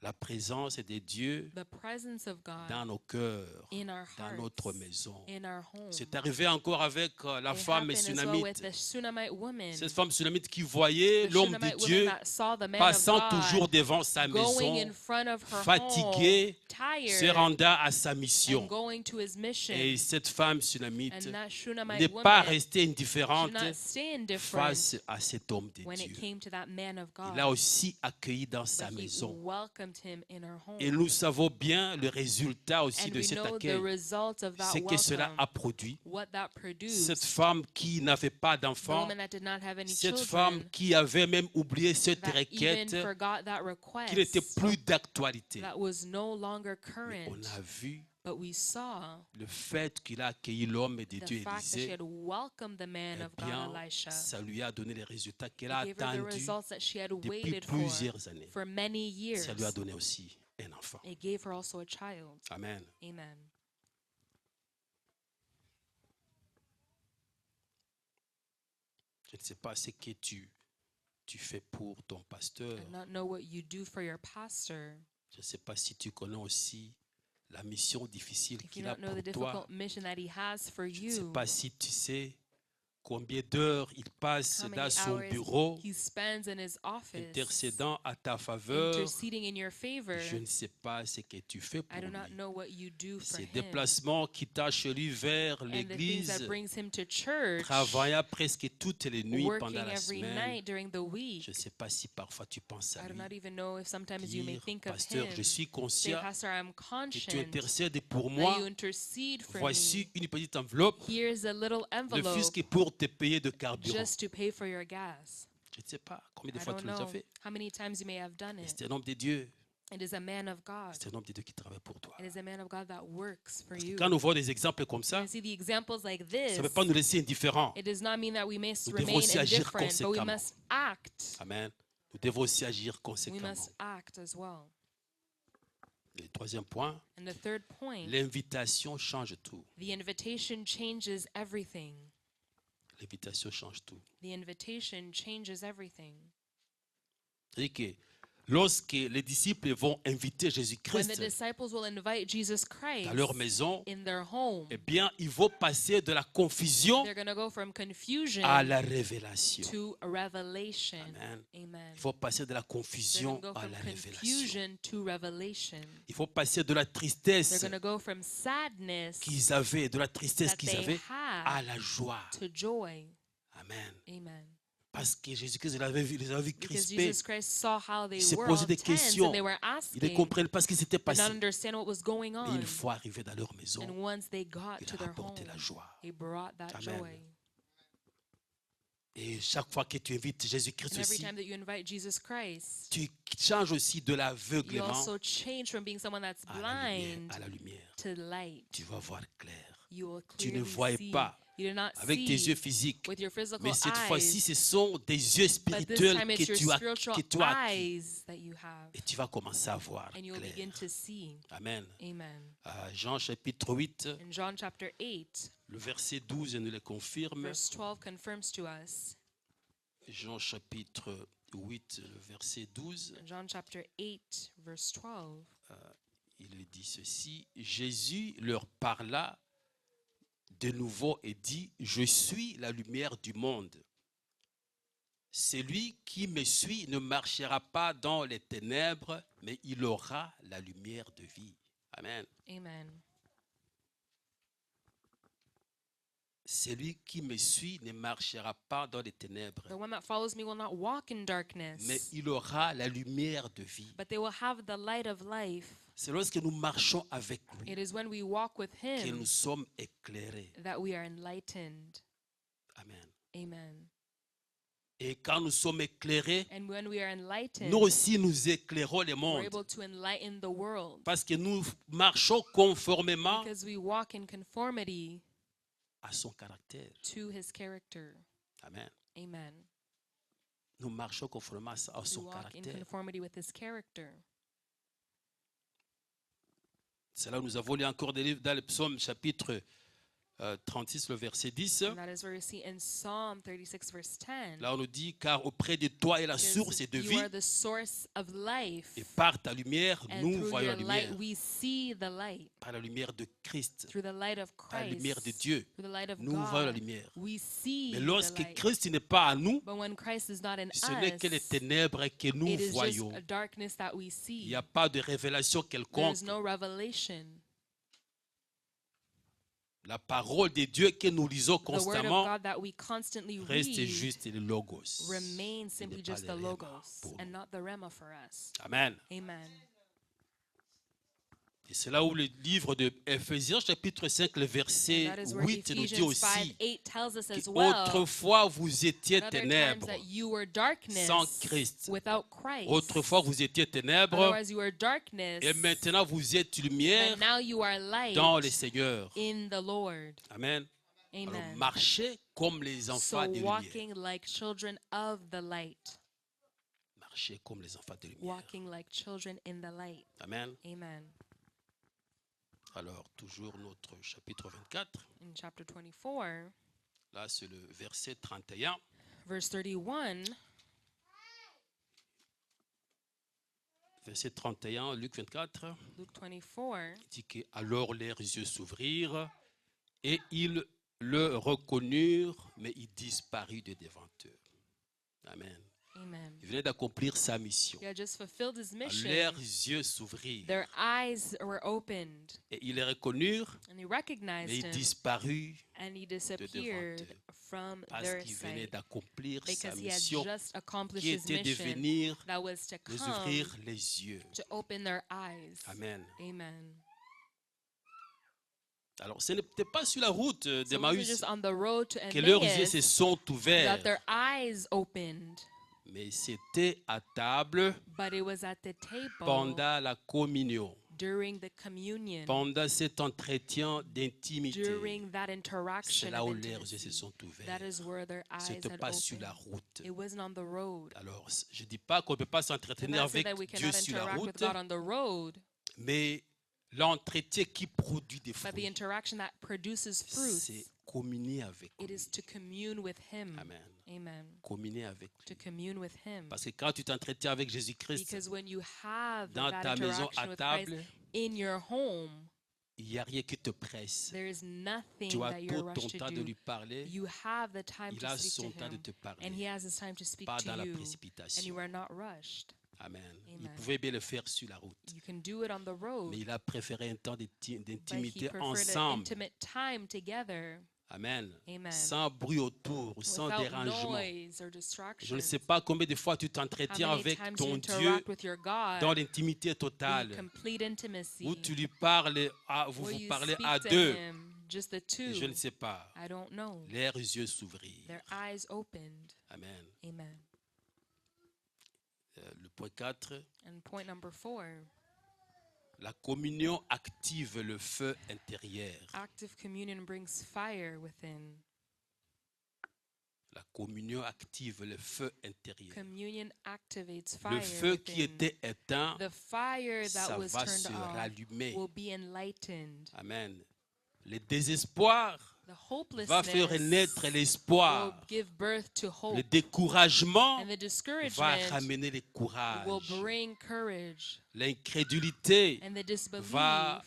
La présence de Dieu The presence of God dans nos cœurs, in our dans hearts, notre maison. in our home. C'est arrivé encore avec la It femme happened as well with sunamite. the Shunammite woman, Cette femme sunamite qui voyait the l'homme de Shunammite Dieu woman that saw the man of passant toujours God devant sa going maison, in front of her fatigué, home, se tired, rendant à sa and mission. going to his mission. Et cette femme sunamite And that Shunammite n'est pas woman restée should indifférente not stay indifferent face à cet homme de when it Dieu. came to that man of Il l'a God, aussi accueilli dans sa but he maison. welcomed him in her home. Et nous savons bien le résultat aussi And de we cet know the accueil. result of that C'est que cela welcome, a produit. what that Cette produced. femme qui n'avait pas The d'enfant, woman that did not have any cette femme children, qui avait même oublié cette that even requête, forgot that qui n'était request, plus d'actualité. that was no longer Mais current. on a vu But we saw le fait qu'il a accueilli l'homme de the Dieu fact that she Élisée, had welcomed the man eh of God, bien, Elisha. ça lui a donné les résultats qu'elle It a gave her the attendus results that she had depuis waited plusieurs années. for many years. Ça lui a donné aussi un enfant. It gave her also a child. Amen. Amen. Je ne sais pas ce que tu fais pour ton pasteur. I do not know what you do for your pastor. Je ne sais pas si tu connais aussi la mission difficile If you qu'il a don't know the pour toi. difficult mission that he has for Je ne sais you, pas si tu sais combien d'heures il passe how many dans son hours bureau he spends in his office intercédant à ta faveur. interceding in your favor. Je ne sais pas ce que tu fais pour I do not lui. know what you do for Ces him. déplacements qui tâchent chez lui vers And the things that l'église, brings him to church, travaillant presque toutes les nuits working pendant la every semaine. night during the week. Je ne sais pas si parfois tu penses à I do lui. not even know if sometimes you may Dire, think of pasteur, him. je suis Say, conscient Pastor, I'm que conscious tu intercèdes pour that moi. you intercede for Voici me. une petite enveloppe, Here's a little ne envelope fût-ce que pour te payer de carburant. just to pay for your gas. Je ne sais pas combien de I fois don't tu l'as déjà know fait. how many times you may have done Mais it. c'est un homme de Dieu. It is a man of God. C'est un homme de Dieu qui travaille pour toi. It is a man of God that works for Parce que you. quand nous voyons des exemples comme ça, You see the examples like ça ne this. veut pas nous laisser indifférents. It does not mean that we must Nous devons remain aussi agir indifferent, but we conséquemment. must act. Amen. Nous devons aussi agir We conséquemment. must act as well. Le troisième point, And the third point, l'invitation change tout. the invitation changes everything. L'invitation change tout. The invitation changes everything. C'est-à-dire que lorsque les disciples vont inviter When the Jésus-Christ disciples will invite Jesus Christ dans leur maison, in their home, eh bien, ils vont passer de la confusion they're going to go from confusion à la révélation. to a revelation. Amen. Amen. Il faut passer de la They're going confusion to go à from la révélation. confusion to revelation. Il faut passer de la They're tristesse going to go from sadness qu'ils avaient, de la tristesse that qu'ils they avaient, à had la joie. to joy. Amen. Amen. Parce que Jésus-Christ les avait vus Because crispés. Jesus Christ saw how they Ils se were posaient all des tense questions. and they were Ils ne asking, comprennent pas ce qui s'était did passé. not understand what was going Et on. une fois arrivés dans leur maison, And once they got il to a their home, apporté la joie. he brought that Amen. joy. Et chaque fois que tu invites Jésus-Christ And every aussi, time that you invite Jesus Christ, tu changes aussi de you l'aveuglement also change from being someone that's à la lumière. blind À la lumière. to light. Tu vas voir clair. You will Tu ne clearly voyais see. pas You do not avec tes yeux see physiques. with your physical Mais cette fois-ci, eyes, ce sont des yeux but this spirituels time it's your spiritual que tu as acquis. eyes that you have, Et tu vas commencer à voir and you'll clair. begin to see. Amen. Amen. Jean chapitre 8, In John chapter 8, le verset 12 nous le confirme. verse 12 confirms to us. Jean chapitre 8, le verset 12. In John chapter 8, verse 12, Il dit ceci, Jésus leur parla de nouveau et dit, je suis la lumière du monde. Celui qui me suit ne marchera pas dans les ténèbres, mais il aura la lumière de vie. Amen. amen. Celui qui me suit ne marchera pas dans les ténèbres, The one that follows me will not walk in mais darkness, il aura la lumière de vie. but they will have the light of life. C'est lorsque nous marchons avec lui It is when we walk with que him nous sommes éclairés. that we are enlightened. Amen. Amen. Et quand nous sommes éclairés, And when we are enlightened, nous aussi nous éclairons le we're monde. able to enlighten the world Parce que nous marchons conformément because we walk in conformity à son caractère. to his character. Amen. Amen. Nous marchons conformément à We son walk in caractère. conformity with his character. C'est là où nous avons lu encore des livres dans le psaume chapitre 36, le verset 10. And that is where we see in Psalm 36, verse 10. Là on nous dit, car auprès de toi est la source Because de you vie, are the source of life. et par ta lumière, And nous through voyons your la light, lumière. we see the light. Par la lumière de Christ, Through the light of par la Christ, lumière de Dieu, through the light of nous voyons la God, lumière. we see Mais the lorsque light. Christ n'est pas à nous, But when Christ is not in ce n'est que les us, ténèbres que nous it is just voyons. a darkness that we Il see. n'y a pas de révélation There quelconque. is no revelation. La parole de Dieu que nous lisons The word of constamment God that we constantly reste read juste le logos. remains Ce simply n'est pas just le the rhéma logos pour and nous. not the rema for us. Amen. Amen. Et c'est là où le livre de Éphésiens chapitre 5, le verset And that is where 8 nous dit Ephesians aussi 5:8 tells us as well. qu'autrefois vous étiez In other times ténèbres that you were darkness sans Christ. without Christ. Autrefois vous étiez ténèbres Otherwise you were darkness. et maintenant vous êtes lumière And now you are light dans le Seigneur. in the Lord. Amen. Alors Amen. marchez comme les enfants So de lumière. walking like children of the light. Marchez comme les enfants de lumière. Walking like children in the light. Amen. Amen. Alors toujours notre chapitre 24. In chapter 24, Là c'est le verset 31. verse 31, Verset 31, Luc 24. Luke 24, Il dit que alors leurs yeux s'ouvrirent et ils le reconnurent, mais il disparut de devant eux. Amen. amen. Il venait d'accomplir sa mission. He had just fulfilled his mission. Leurs yeux s'ouvrirent Their eyes were opened, et ils le reconnurent, and he mais recognized il him, disparut and he disappeared eux. from parce their qu'il venait sight d'accomplir sa because he had mission just accomplished qui his était de mission venir that was to nous come ouvrir les yeux. to open their eyes. Amen. Amen. Alors ce n'était pas sur la route So it wasn't d'Emmaüs just on the road to que leurs yeux se Emmaus sont that ouverts, their eyes opened, mais c'était à table but it was at the table pendant la communion, during the communion, pendant cet entretien d'intimité. during that C'est interaction là of où leurs yeux se intimacy. sont That ouverts. is where their Ce eyes n'était had pas sur la opened. route. It wasn't on the road. Alors, je ne dis pas qu'on ne peut pas I'm s'entretenir not saying avec that we Dieu cannot sur la interact with route, God on the road, mais l'entretien qui produit des but the fruits, interaction that produces c'est fruits, communier avec it lui. is to commune with Him. Amen. Amen. Communier avec To lui. commune with Him. Parce que quand tu t'entretiens avec Jésus-Christ Because when you have dans that ta maison interaction à with Christ table, in your home, il n'y a rien qui te presse. there is nothing Tu as that you're tout ton rushed to temps de do. lui parler. You have the time Il to a speak son to temps de Him, te and He parler. has His time to speak Pas to dans la you, and you précipitation. are not rushed. Amen. Il Amen. pouvait bien le faire sur la route. You can do it on the road, Mais il a préféré un temps but He d'intimité preferred an ensemble. intimate time together, Amen. Amen. Sans bruit autour, sans without dérangement. noise or Je ne distraction. sais pas combien de fois tu How t'entretiens many avec times you ton Dieu interact with your God dans l'intimité in totale, complete intimacy, où tu lui parles, vous where vous you parlez speak à to deux. Him, just the two. Je ne sais pas. I don't know. Leurs yeux s'ouvrirent. Their eyes opened. Amen. Amen. Le point 4, And point number 4, la communion active le feu intérieur. active communion brings fire within. La communion active le feu intérieur. Communion activates Le fire feu qui within. était éteint, The fire that ça was va turned se off rallumer. will be enlightened. Amen. Le désespoir The va faire naître hopelessness will l'espoir. give birth to Le hope. découragement And the va discouragement ramener le will courage. bring courage. L'incrédulité And the disbelief va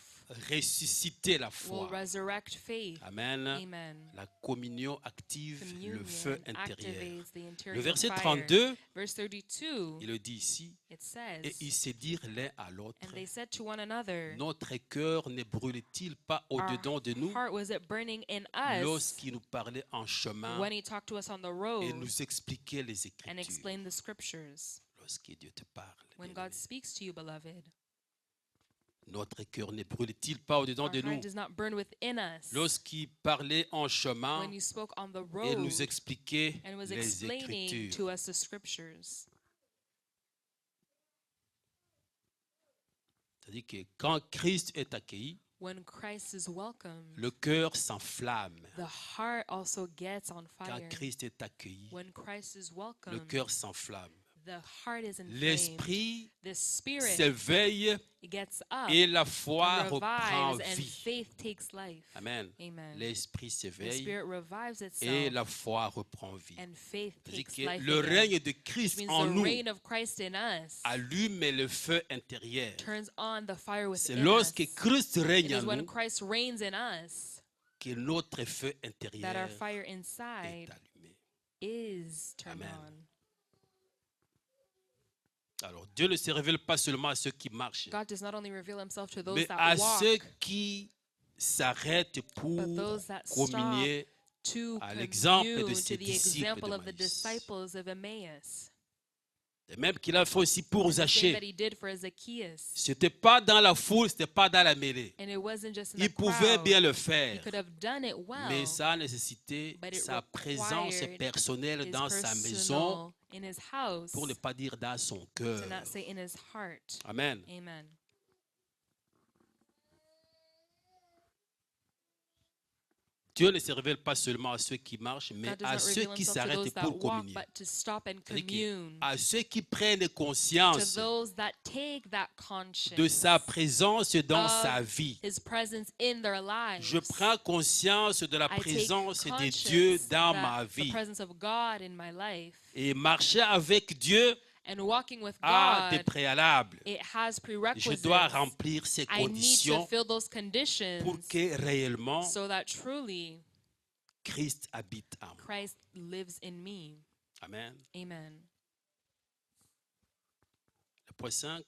ressusciter la will foi. resurrect faith. Amen. Amen. La communion active le feu Communion intérieur. activates the Le interior verset fire. 32, Verse 32, il le dit ici, it says, et ils se dirent l'un à l'autre, and they said to one another, notre cœur ne brûle-t-il pas au-dedans de nous heart, was it burning in us lorsqu'il nous parlait en chemin when he talked to us on the et road nous expliquait les and Écritures? explained the scriptures? Lorsque Dieu te parle, When bien-aimé, God speaks to you, beloved, notre cœur ne brûle-t-il pas au-dedans our de nous heart does not burn within us. lorsqu'il parlait en chemin When you spoke on the et road nous expliquait and was les explaining Écritures? to us the scriptures. C'est-à-dire que quand Christ est accueilli, When Christ is welcomed, le cœur s'enflamme. the heart also gets on Quand fire. Christ est accueilli, When Christ is le welcomed, cœur s'enflamme. the heart is inflamed. L'esprit The spirit s'éveille gets up et la foi and reprend revives, and vie. faith takes life. Amen. Amen. L'esprit The s'éveille spirit revives et itself, la foi reprend vie. and faith C'est-à-dire takes que life le again. règne de Which Christ means en the nous reign of Christ in us allume le feu intérieur. turns on the fire C'est within us. lorsque Christ It règne en is when nous Christ reigns in us que notre feu that intérieur our fire est inside allumé. is turned Amen. on. Alors Dieu ne se révèle pas seulement à ceux qui marchent, God does not only reveal himself to those mais that à walk, ceux qui s'arrêtent pour but those that stop communier to à l'exemple de commune, ses to the disciples example de of the Maïs. disciples of Emmaus. Et même qu'il a fait aussi pour The same that Zachée. he did for Zacchaeus. Ce n'était pas dans la foule, ce n'était pas dans la mêlée. And it wasn't just in Il the pouvait crowd. bien le He faire, could have done it well, mais ça a nécessité but it sa présence required personnelle his dans sa maison, personal in his house, pour ne pas dire dans son to cœur. not say in his heart. Amen. Amen. Dieu ne se révèle pas seulement à ceux qui marchent, mais God does à not ceux reveal qui himself to those s'arrêtent that pour walk, communier. but to stop and C'est-à-dire commune. à ceux qui prennent To conscience those that take that de conscience sa présence dans of sa vie. his presence in their lives. Je prends conscience de la I take présence de conscience Dieu dans that ma the vie. presence of God in my life. Et marcher avec Dieu And walking with a des God, préalables. it has Je prerequisites. dois remplir ces I need to conditions fill those conditions pour que réellement so that truly Christ habite en moi. Christ lives in me. Amen. Amen. Le point 5,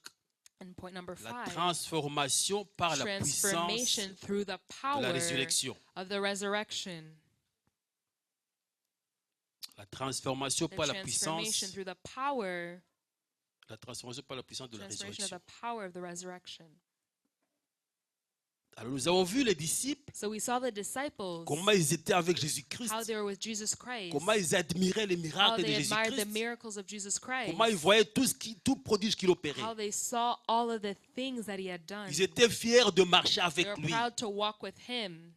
And point number la 5, transformation par la puissance transformation through the de power la résurrection. of the resurrection. La transformation The par la transformation puissance, through the power, la transformation par la puissance de la transformation of résurrection. the power of the resurrection. Alors nous avons vu les disciples, So we saw the disciples, comment ils étaient avec Jésus-Christ, how they were with Jesus Christ, comment ils admiraient les how miracles de they admired the Jésus-Christ, miracles of Jesus Christ, comment ils voyaient tout prodige qu'il opérait. how they saw all of the things that he had done. Ils étaient fiers de marcher They avec were lui. proud to walk with him.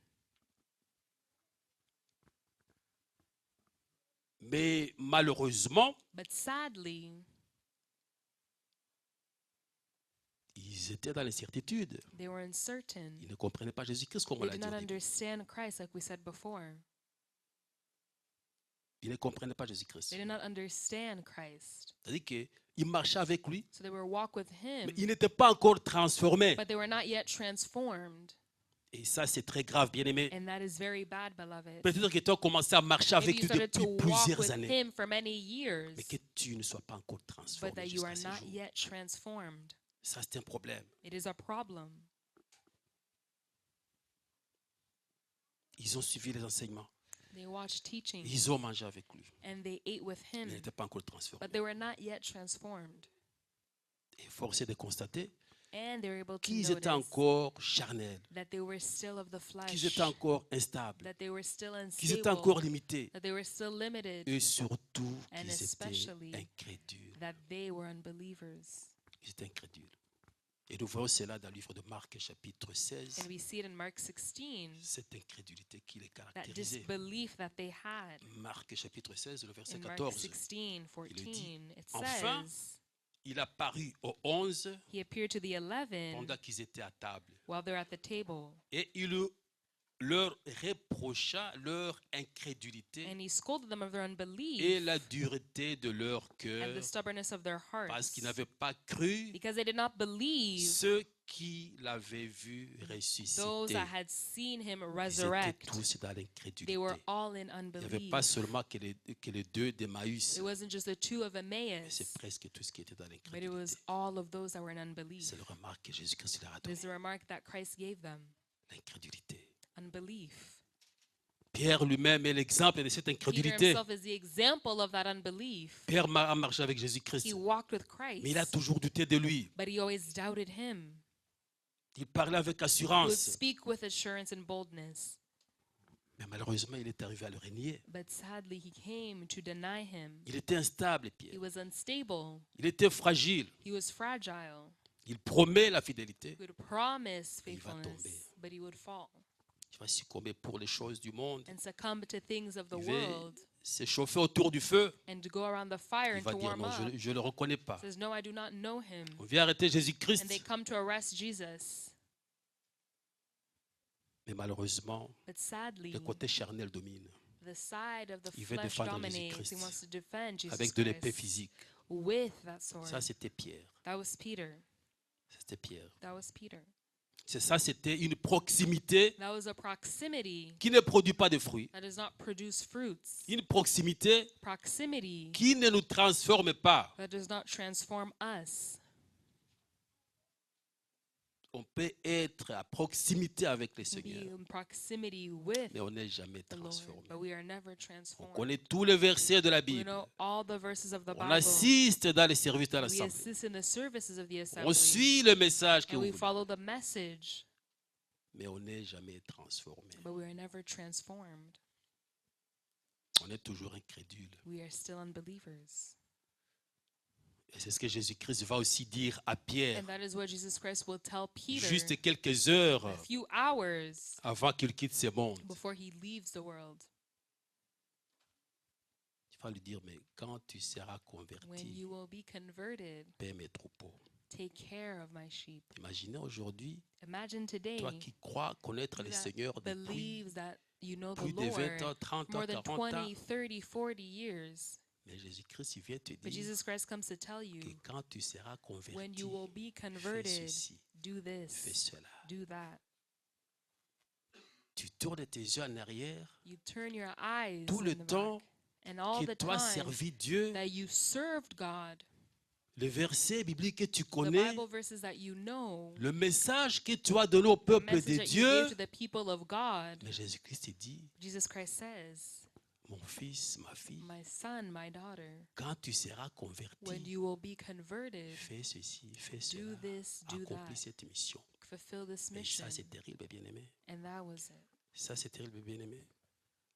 Mais malheureusement, But sadly, ils étaient dans l'incertitude. they were uncertain. Ils ne comprenaient pas Jésus-Christ comme on They l'a did dit not au début. understand Christ like we said before. Ils ne comprenaient pas Jésus-Christ. They did not understand Christ. C'est-à-dire qu'ils marchaient avec lui, So they were walk with him, mais ils n'étaient pas encore transformés. but they were not yet transformed. Et ça, c'est très grave, bien-aimé. And that is very bad, beloved. Peut-être que tu as commencé à marcher Maybe avec you lui started to depuis walk plusieurs with années, him for many years, mais que tu ne sois pas encore but transformé that you are jusqu'à ce not jour. yet transformed. Ça, c'est un problème. It is a problem. Ils ont suivi les enseignements. They watched teaching Ils ont mangé avec lui. and they ate with Mais him, ils n'étaient pas encore transformés. but they were not yet transformed. Et force est de constater And they were able to qu'ils étaient notice encore charnels, that they were still of the flesh, qu'ils étaient encore instables, that they were still qu'ils étaient encore unstable, limités that they were still limited, et surtout And qu'ils étaient especially incrédules. that they were unbelievers. Ils étaient incrédules. Et nous voyons cela dans le livre de Marc, chapitre 16, And we see it in Mark 16, cette incrédulité qui les that caractérisait. disbelief that they had. Marc, chapitre 16, le verset In Mark 14. 16, 14, it Enfin, says, Il apparut aux 11 he appeared to the 11 pendant qu'ils étaient à table. while they're at the table. Et il leur reprocha leur incrédulité And he scolded them of their et unbelief la dureté de leur and cœur the stubbornness of their parce hearts, qu'ils n'avaient pas cru because they did not believe ceux qui l'avaient vu those ressusciter. that had seen him Ils étaient resurrect. tous dans They l'incrédulité. were all in Il n'y avait unbelief. pas seulement que les deux d'Emmaüs, It wasn't just the two of mais Emmaus, c'est presque tout ce qui était dans but it l'incrédulité. was all of those that were in unbelief. C'est le remarque que Jésus-Christ leur a It donné. is the remark that Christ gave them, L'incrédulité. unbelief. Pierre lui-même est l'exemple de cette Peter incrédulité. himself is the example of that unbelief. Pierre a marché avec Jésus-Christ, He walked with Christ, mais il a toujours douté de lui. but he always doubted him. Il parlait avec He would assurance, speak with assurance and boldness, mais malheureusement, il est arrivé à le renier. but sadly he came to deny him. Il était instable, He Pierre. was unstable. Il était fragile. He was fragile. Il promet la fidélité. He would promise Il va tomber. faithfulness, but he would fall Il va succomber pour les choses du monde. and succumb to things of the Il va world s'échauffer autour du feu. and to go around the fire Il and va to dire warm non, up. je ne le reconnais pas. Says, no, I do not know him. On vient arrêter And Jésus-Christ. they come to arrest Jesus. Mais malheureusement, But sadly, le côté charnel domine the side of the Il veut flesh défendre dominates. He Jésus-Christ wants to defend Jesus avec de l'épée Christ physique. with that sword. Ça, c'était Pierre. That was Peter. C'était Pierre. That was Peter. Ça, c'était une proximité That was a proximity qui ne produit pas de fruits. that does not produce fruits. Une proximité Proximity qui ne nous transforme pas. that does not transform us. On peut être à proximité avec le Be Seigneur, in proximity with mais on n'est jamais the Lord, transformé. but we are never On transformed. connaît tous les versets de la We Bible. know all the verses of the On Bible. assiste dans les services de We l'Assemblée. assist in the services of the On assembly. suit le message que And vous we voulez, follow the message, mais on n'est jamais transformé. but we are never transformed. On est toujours incrédule. We are still unbelievers. Et c'est ce que Jésus-Christ va aussi dire à Pierre, And that is what Jesus Christ will tell Peter juste quelques heures a few hours avant qu'il quitte ce monde. before he leaves the world. Il va lui dire, mais quand tu seras When converti, you will be converted, paie mes troupeaux. take care of my sheep. Imaginez aujourd'hui, Imagine today, toi qui crois connaître you le that Seigneur depuis believes that you know the plus de 20 ans, Lord 30 ans, more than 40 ans, 20, 30, 40 years. mais Jésus-Christ il vient te But dire Jesus Christ comes to tell you, que quand tu seras when converti, you will be fais converted, ceci, do fais this, cela. do that. Tu tournes tes yeux en arrière, You turn your eyes tout le in the temps back, and all que the tu as time servi Dieu, that you served God, le verset biblique que tu the connais, Bible verses that you know, le message que tu as donné au the peuple message de that you Dieu. gave to the people of God. Mais Jésus-Christ te dit, Jesus Christ says, mon fils, ma fille, my son, my daughter, quand tu seras when converti, you will be converted, fais ceci, fais do cela, this, do accomplis that, cette mission. fulfill this Et mission. ça, c'est terrible, bien-aimé. And that was it. Ça, c'est terrible, bien-aimé.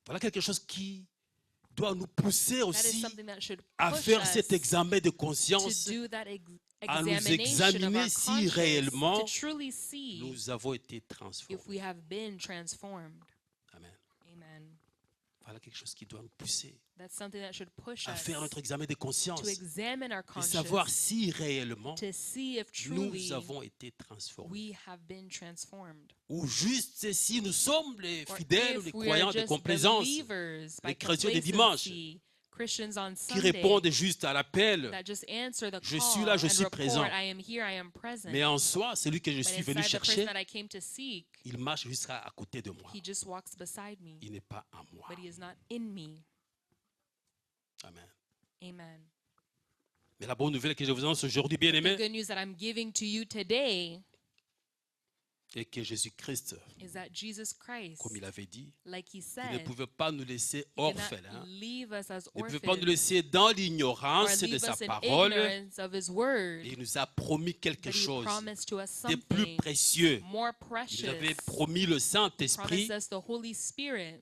Voilà quelque chose qui doit nous pousser That is aussi something that should à push faire us cet examen de to conscience. do that à nous examination of examiner our si conscience, réellement to truly see Nous avons été if transformés. we have been transformed. Amen. Amen. Voilà quelque chose qui doit nous pousser That's something that should push à us faire notre examen de conscience to examine our et savoir conscience, si réellement to see if truly nous avons été transformés. we have been transformed. Ou juste si nous sommes les Or fidèles ou les if we croyants are de just complaisance believers by les chrétiens du dimanche complacency, Christians on qui Sunday répondent juste à l'appel. that just answer the Je call suis là, je and suis report, présent. I am here, I am present. Mais en soi, celui que je But suis venu inside the person chercher, that I came to seek, il marche jusqu'à à côté de moi. he just walks beside me, Il n'est pas en moi. but he is not in me. Amen. Amen. Mais la bonne nouvelle que je vous annonce aujourd'hui, bien The aimé, good news that I'm giving to you today est que Jésus-Christ, is that Jesus Christ, comme il avait dit, like he il ne said, pouvait pas nous laisser he cannot orphelins. leave us as Il ne pouvait pas nous orphans laisser dans or l'ignorance de leave sa us in parole. ignorance of his word. Et il nous a promis quelque But he chose promised to us de plus something précieux. more Il avait precious. promis le Saint-Esprit Promised us the Holy Spirit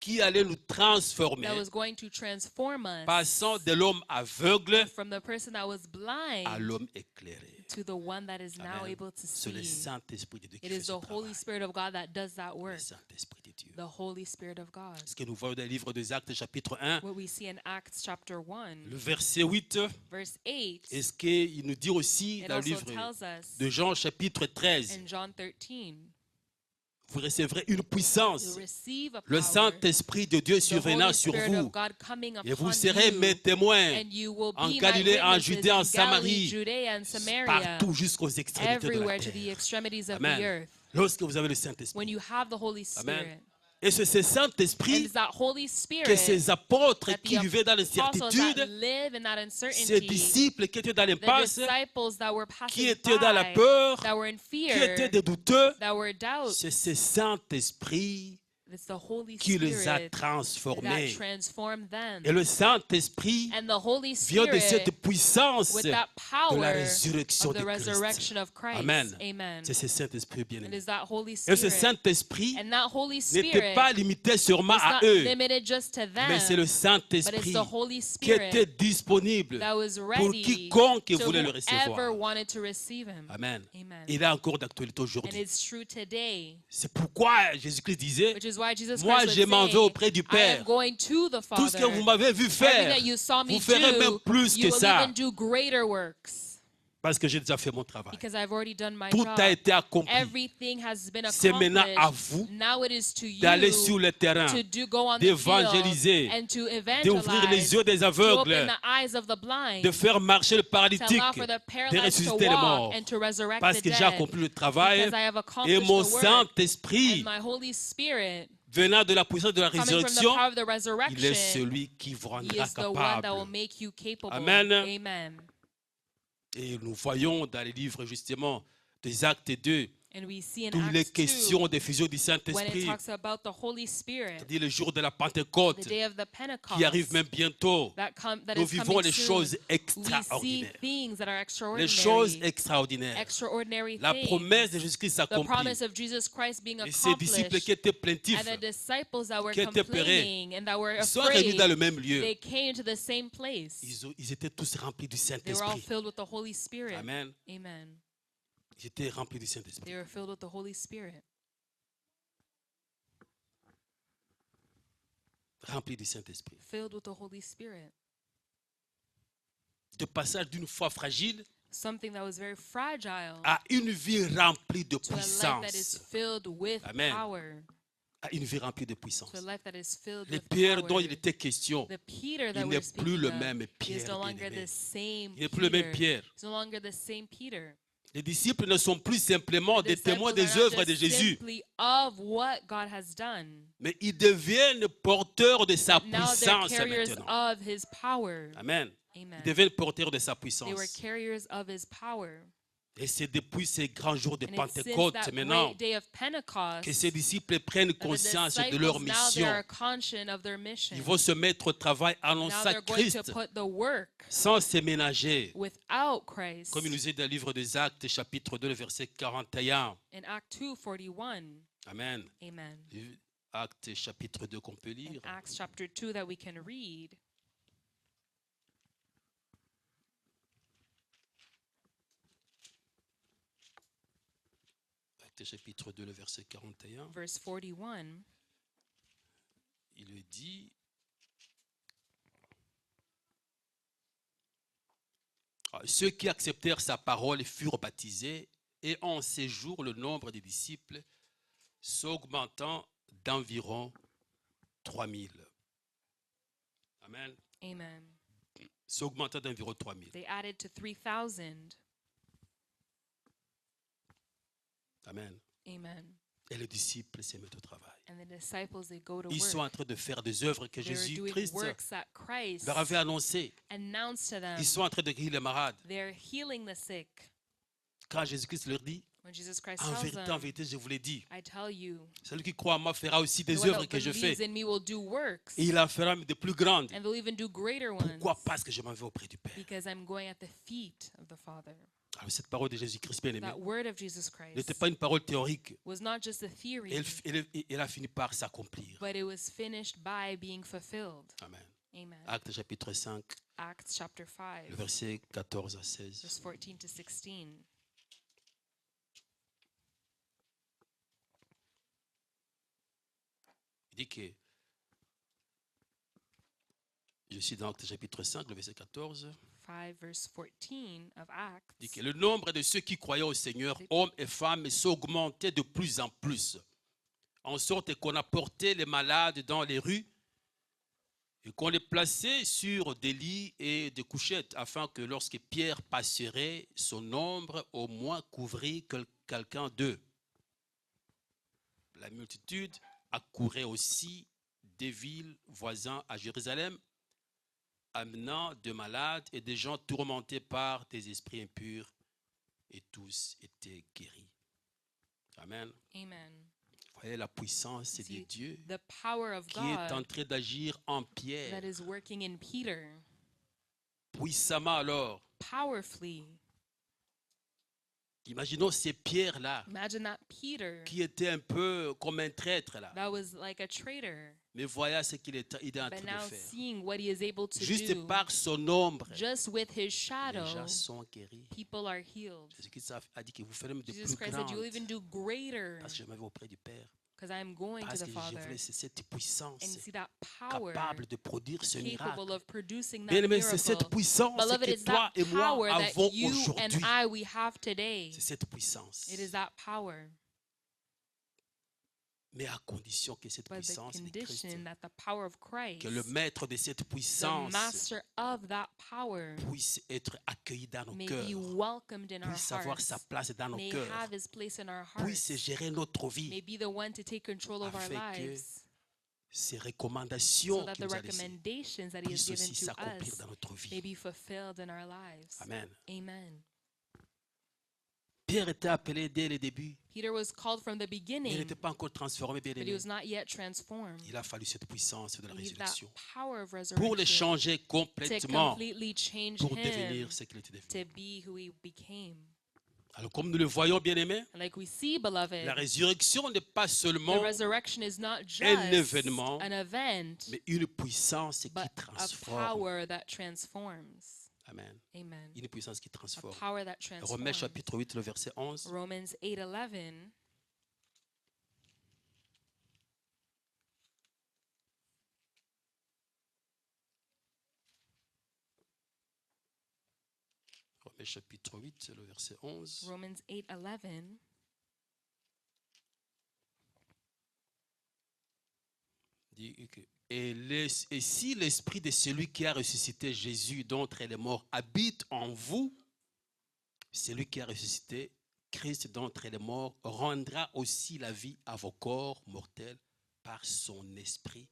qui allait nous transformer, that was going to transform us passant de l'homme aveugle from the person that was blind à l'homme éclairé. to the one that is now Amen. able to C'est le see. Saint-Esprit de Dieu qui It fait is ce the Holy travail. Spirit of God that does that Le work. Saint-Esprit de Dieu. The Holy Spirit of God. Ce que nous voyons dans le livre des Actes, chapitre 1, What we see in Acts chapter 1, le verset 8, verse 8, et ce qu'il nous dit aussi it dans le also livre tells us de Jean, chapitre 13, in John 13, vous recevrez une puissance. you receive a Le power, Saint-Esprit de Dieu the surviendra Holy sur Spirit vous. of God coming Et vous upon serez you, mes témoins and you will en be my Galilée, en witnesses Judée, en in Galilee, Samarie, Judea, and Samaria, partout jusqu'aux extrémités de la everywhere to the terre. extremities of the Amen. earth. Lorsque vous avez le Saint-Esprit. When you have the Holy Amen. Spirit, Et c'est ce and Saint-Esprit it's that Holy que Spirit ces apôtres that qui the vivaient dans apostles that l'incertitude, live in that ces uncertainty, disciples qui étaient dans the l'impasse, disciples that were qui passing étaient dans la by, peur, that were in qui fear, étaient des douteux, that were doubts, c'est ce Saint-Esprit it's the Holy qui les a Spirit that transformés. transformed them. Et le Saint-Esprit And the Holy vient de cette Spirit, puissance with de that la power résurrection of the de Christ. resurrection of Christ. Amen. Amen. C'est ce Saint-Esprit It bien-aimé. is that Holy Et ce Spirit. Saint-Esprit And that Holy n'était Spirit pas limité seulement was à not eux, limited just to mais c'est le them, but it's Saint-Esprit the Holy qui était Spirit disponible that was pour ready quiconque to voulait le whoever recevoir. wanted to receive him. Amen. Amen. Il est encore d'actualité And aujourd'hui. it's true today, C'est pourquoi Jésus-Christ disait, which is why Jesus moi Christ je m'en would vais say, auprès du I Père. am going to the Tout ce que Father. vous m'avez vu Everything faire, that you saw me vous ferez même do, plus you que will ça. even do greater works. Parce que j'ai déjà fait mon travail. Because I've already done my Tout job. a été accompli. Everything has been C'est maintenant à accomplished. vous Now it is to you d'aller sur le terrain, to go on the d'évangéliser, field and to d'ouvrir les evangelize, yeux des to aveugles, open the eyes of the blind, de faire marcher le to paralytique, allow for the de paralyzed to ressusciter les morts. walk and to resurrect Parce the que j'ai dead. accompli le travail Because I have et accomplished mon the work, Saint-Esprit, and my Holy Spirit, venant de la puissance de la coming from the résurrection, power of the il est resurrection, celui qui vous He rendra is the one that will capable. make you capable. Amen. Amen. Et nous voyons dans les livres justement des Actes 2, And we see in toutes les Acts 2, questions des fusions du when it Saint-Esprit, talks about the Holy Spirit, c'est-à-dire le jour de la Pentecôte, the day of the Pentecost, qui arrive même bientôt. that Nous is vivons coming les soon. choses We see extraordinaires. things that are Les choses extraordinary, extraordinaires. extraordinary La promesse de things. Jésus-Christ The s'accomplit. promise of Jesus Christ being Et ces disciples qui accomplished, étaient plaintifs, and the disciples that were qui étaient complaining and that were ils sont réunis dans afraid, le même lieu. they came to the same place. Ils étaient tous remplis du They were all Saint-Esprit. filled with the Holy Spirit. Amen. Amen. Ils étaient remplis du Saint-Esprit. They were filled with the Holy Spirit. Remplis du Saint-Esprit. Filled with the Holy Spirit. De passage d'une foi fragile Something that was very fragile à une vie remplie de to a life that is puissance. filled with Amen. power. À une vie remplie de puissance. To a life that is filled Le with Pierre power. dont il était question, The Peter that il we're n'est plus speaking le of, même he is Pierre. no longer bien-aimé. the same Il n'est plus le même Peter. Pierre. He's no longer the same Peter. Les disciples ne sont plus simplement The des témoins disciples des are not œuvres de just Jésus, simply of what God has done. mais ils deviennent porteurs de sa Now they're puissance carriers maintenant. of his power. Amen. Amen. Ils deviennent porteurs de sa They were puissance. carriers of his power. Et c'est depuis ces grands jours de And it's since Pentecôte that maintenant great day of Pentecost que ces disciples prennent that the conscience de disciples leur now they mission. are conscious of their mission. Ils vont se mettre au travail Now annonçant they're going to Christ put the work sans se ménager. without Christ. Comme il nous est dans le livre des Actes, chapitre 2, le verset 41. In Act 2:41. Amen. Amen. Actes, chapitre 2, qu'on peut In lire. Acts chapter 2 that we can read. Actes, chapitre 2, le verset 41. Verse 41. Il le dit. Ceux qui acceptèrent sa parole furent baptisés, et en ces jours, le nombre des disciples s'augmentant d'environ 3000. Amen. Amen. S'augmentant d'environ 3000. They added to 3,000. Amen. Amen. Et les disciples se mettent au travail. And the disciples, they go to Ils sont en work. train de faire des œuvres que They're doing Jésus-Christ works that Christ leur avait annoncées. announced to them. Ils sont en train de guérir les malades. They're healing the sick. Quand Jésus-Christ leur dit, When Jesus Christ en tells vérité, en them, vérité, je vous l'ai dit, I tell you, celui qui croit en moi fera aussi the des one œuvres that que je believes fais. in me will do works, Et il en fera de plus grandes. and they'll even do greater ones, Pourquoi? Parce que je m'en vais auprès du Père. because I'm going at the feet of the Father. Alors, cette parole de Jésus-Christ bien-aimé that word of Jesus Christ, n'était pas une parole théorique. was not just a theory, Elle a fini par s'accomplir. but it was finished by being fulfilled. Amen. Amen. Actes chapitre 5, Acts chapter le 5, verset 14 à verse 16. 14 to 16. Il dit que, je suis dans Actes chapitre 5, le verset 14. 5 verse 14 of Acts. Il dit que le nombre de ceux qui croyaient au Seigneur, hommes et femmes, s'augmentait de plus en plus, en sorte qu'on apportait les malades dans les rues et qu'on les plaçait sur des lits et des couchettes, afin que lorsque Pierre passerait, son ombre au moins couvrit quelqu'un d'eux. La multitude accourait aussi des villes voisines à Jérusalem, amenant de malades et des gens tourmentés par des esprits impurs, et tous étaient guéris. Amen. Amen. Vous voyez la puissance de See, Dieu the power of qui est en God train d'agir en that Pierre. is working in Peter Puissamment alors. powerfully. Imaginons ces pierres-là Imagine that Peter qui étaient un peu comme un traître là. that was like a traitor, Mais voyez ce qu'il est en but train now de faire. seeing what he is able to Juste do, par son ombre, just with his les shadow, gens sont guéris. people are healed. Jésus-Christ a dit que vous ferez même de Jesus plus Christ said, you'll grandes. even do greater Parce que je m'en vais auprès du Père. because I am going to Parce the que je Father. voulais cette puissance And see that power capable de produire ce capable miracle. of producing that Bien aimé, c'est cette miracle. puissance Beloved, que it's toi that et moi power that avons you and aujourd'hui. I we have today. C'est cette puissance. It is that power. Mais à condition que cette But the puissance de Christ, condition that the power of Christ, que le maître de cette the puissance master of that power, puisse être accueilli dans nos may cœurs, be welcomed in our puisse avoir sa hearts, place dans nos may cœurs, have his place in our puisse hearts, gérer notre may vie, be the one to take control of our afin que lives, ces so recommandations that qu'il the nous a laissées recommendations that he has puissent given aussi to s'accomplir us dans notre may vie. be fulfilled in our lives. Amen. Amen. Pierre était appelé dès le début, Peter was called from the mais il beginning, n'était pas encore transformé, bien but he aimé. was not yet transformed. Il a fallu cette puissance de la We need that résurrection power of pour le resurrection changer to complètement, completely change pour him devenir ce qu'il était to devenu. be who he became. Alors comme nous le voyons, bien aimé, And like we see, beloved, la résurrection n'est pas the seulement resurrection is not just événement, an event, mais une puissance qui but a transforme. power that transforms. Amen. Amen. Une puissance qui A transforme. power that Romains transforms. chapitre 8, le verset 11. Romans 8:11. Romains chapitre 8, le verset 11. Romans 8:11. Dit que, et si l'esprit de celui qui a ressuscité Jésus d'entre les morts habite en vous, celui qui a ressuscité Christ d'entre les morts rendra aussi la vie à vos corps mortels par son esprit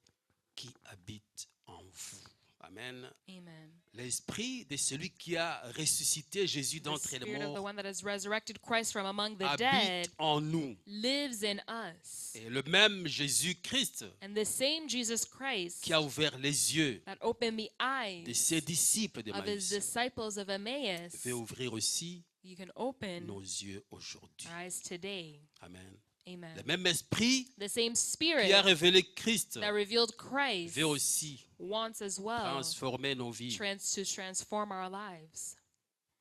qui habite en vous. Amen. Amen. L'esprit de celui qui a ressuscité Jésus The d'entre les spirit of the morts one that has resurrected Christ from among the dead habite en nous. lives in us. Et le même Jésus-Christ And the same Jesus Christ qui a ouvert les yeux that opened the de eyes ses disciples de of his Maïs disciples of Emmaus, veut ouvrir aussi you can open nos yeux aujourd'hui. our eyes today. Amen. Amen. Le même esprit The same qui a spirit révélé Christ that revealed Christ veut aussi wants as well transformer nos vies. to transform our lives.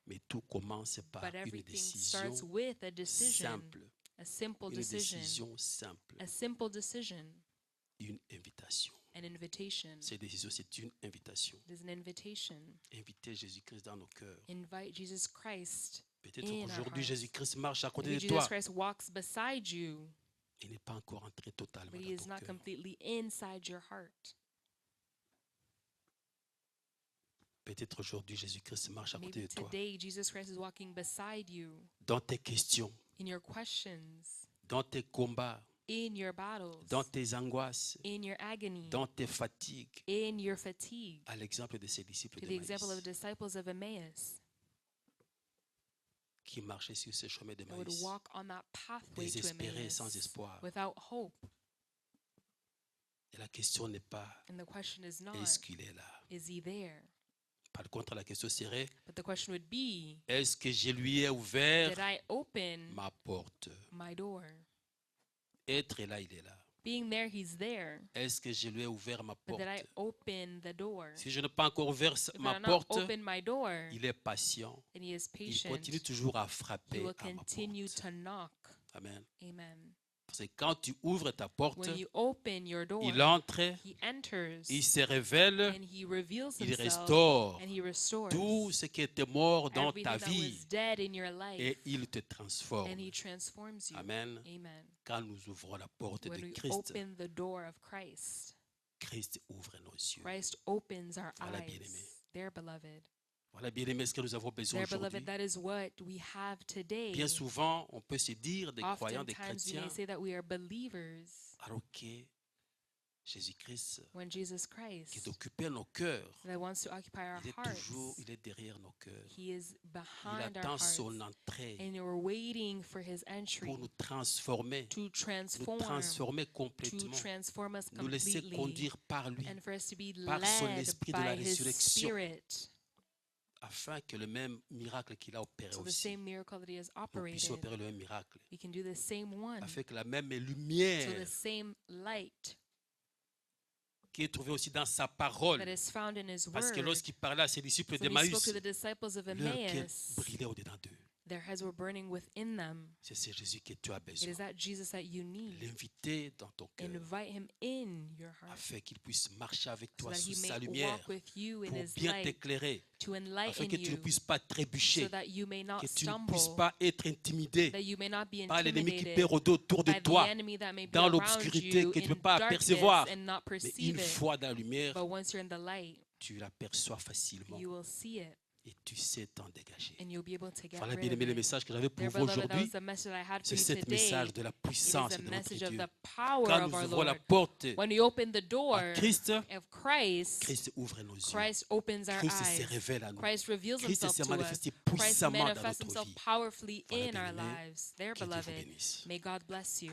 Mais tout commence par But une everything décision starts with a decision, simple. a simple Une decision, décision simple. a simple decision, Une invitation. an invitation. Cette décision, c'est une invitation. It is an invitation. Inviter Jésus-Christ dans nos cœurs. Invite Jesus Christ. Peut-être in our qu'aujourd'hui, hearts. Jésus-Christ marche à côté Maybe de Jesus toi. Christ walks beside you, Il n'est pas encore entré totalement but he dans is ton not cœur. completely inside your heart. Peut-être aujourd'hui, Jésus-Christ marche à côté Maybe de toi. today Jesus Christ is walking beside you Dans tes questions, in your questions, dans tes combats, in your battles, dans tes angoisses, in your agony, dans tes fatigues, in your fatigue. à l'exemple de ces disciples To de the example of Maïs the disciples of Emmaus qui marchaient sur ce chemin de that would Maïs, walk on that pathway to désespérés, sans Emmaus espoir. without hope. Et la question n'est pas And the question is not, est-ce qu'il est là, is he there? Par contre, la question serait, But the question would be, est-ce que je lui ai ouvert did I open ma porte? my door? Être là, il est là. Being there, he's there. Est-ce que je lui ai ouvert ma But porte? did I open the door? Si je n'ai pas encore ouvert If I ma have not porte, opened my door, il est patient. and he is Il patient, continue toujours à he frapper will à ma continue porte. to knock. Amen. Amen. Parce que quand tu ouvres ta porte, When you open your door, il entre, he enters, il se révèle, and he reveals il himself, restaure and he restores tout ce qui était mort dans everything ta that vie was dead in your life, et il te transforme. and he transforms you. Amen. Amen. Quand nous ouvrons la porte When de we Christ, open the door of Christ, Christ ouvre nos yeux. Christ opens our Voilà, bien-aimé. eyes. They're beloved. Voilà, bien aimé, ce que nous avons besoin They're beloved, aujourd'hui. that is what we have today. Bien souvent, on peut se dire des croyants, des Oftentimes we chrétiens, may say that we are believers alors que Jésus-Christ, when Jesus qui est Christ, occupé nos cœurs, that wants to occupy our hearts, il est derrière nos cœurs. he is Il behind our attend hearts, son entrée and we're waiting for his entry pour nous transformer, to nous complètement, transform us nous laisser completely, conduire par lui, and for us to be par son led esprit de la by his résurrection, spirit, afin que le même miracle qu'il a opéré so the aussi, same miracle that he has nous puissions operated, opérer le même miracle, we can do the same one, afin que la même so lumière the same light qui est trouvée aussi dans sa parole, that is found in his parce que word. lorsqu'il parlait à ses disciples So when he spoke d'Emmaüs, to the disciples of leur cœur Emmaus, brillait au-dedans d'eux. their heads were burning within them. C'est ce Jésus que tu as It besoin. is that Jesus that you need. L'inviter dans ton cœur, Invite him in your heart afin qu'il puisse marcher avec so toi that sous he sa may lumière, walk with you in pour his bien light, t'éclairer, to afin enlighten que tu ne you puisses pas trébucher, so that you may not que tu ne stumble, puisses pas être intimidé that you may not be par l'ennemi qui intimidated perd autour de by the toi, enemy that may be dans around l'obscurité, you que tu ne in peux pas darkness apercevoir. and not Mais perceive une it. fois dans la lumière, But once you're in the light, tu l'aperçois facilement you will see it et tu sais t'en dégager. and you'll be able to get Voilà, rid bien of aimé, le it. message que j'avais pour Dear vous beloved, that aujourd'hui, was the message I had for c'est you cet today. message de la It puissance is a de notre message of Dieu. the power Quand of nous our ouvrons la Lord. porte When we open the door à Christ, of Christ, Christ ouvre nos yeux. Christ opens our Christ se eyes. révèle à nous. Christ reveals Christ himself s'est to us. manifesté Christ puissamment dans manifests notre himself vie. powerfully Voilà, in our bien-aimés, lives. Dear que Dieu vous beloved, bénisse. may God bless you.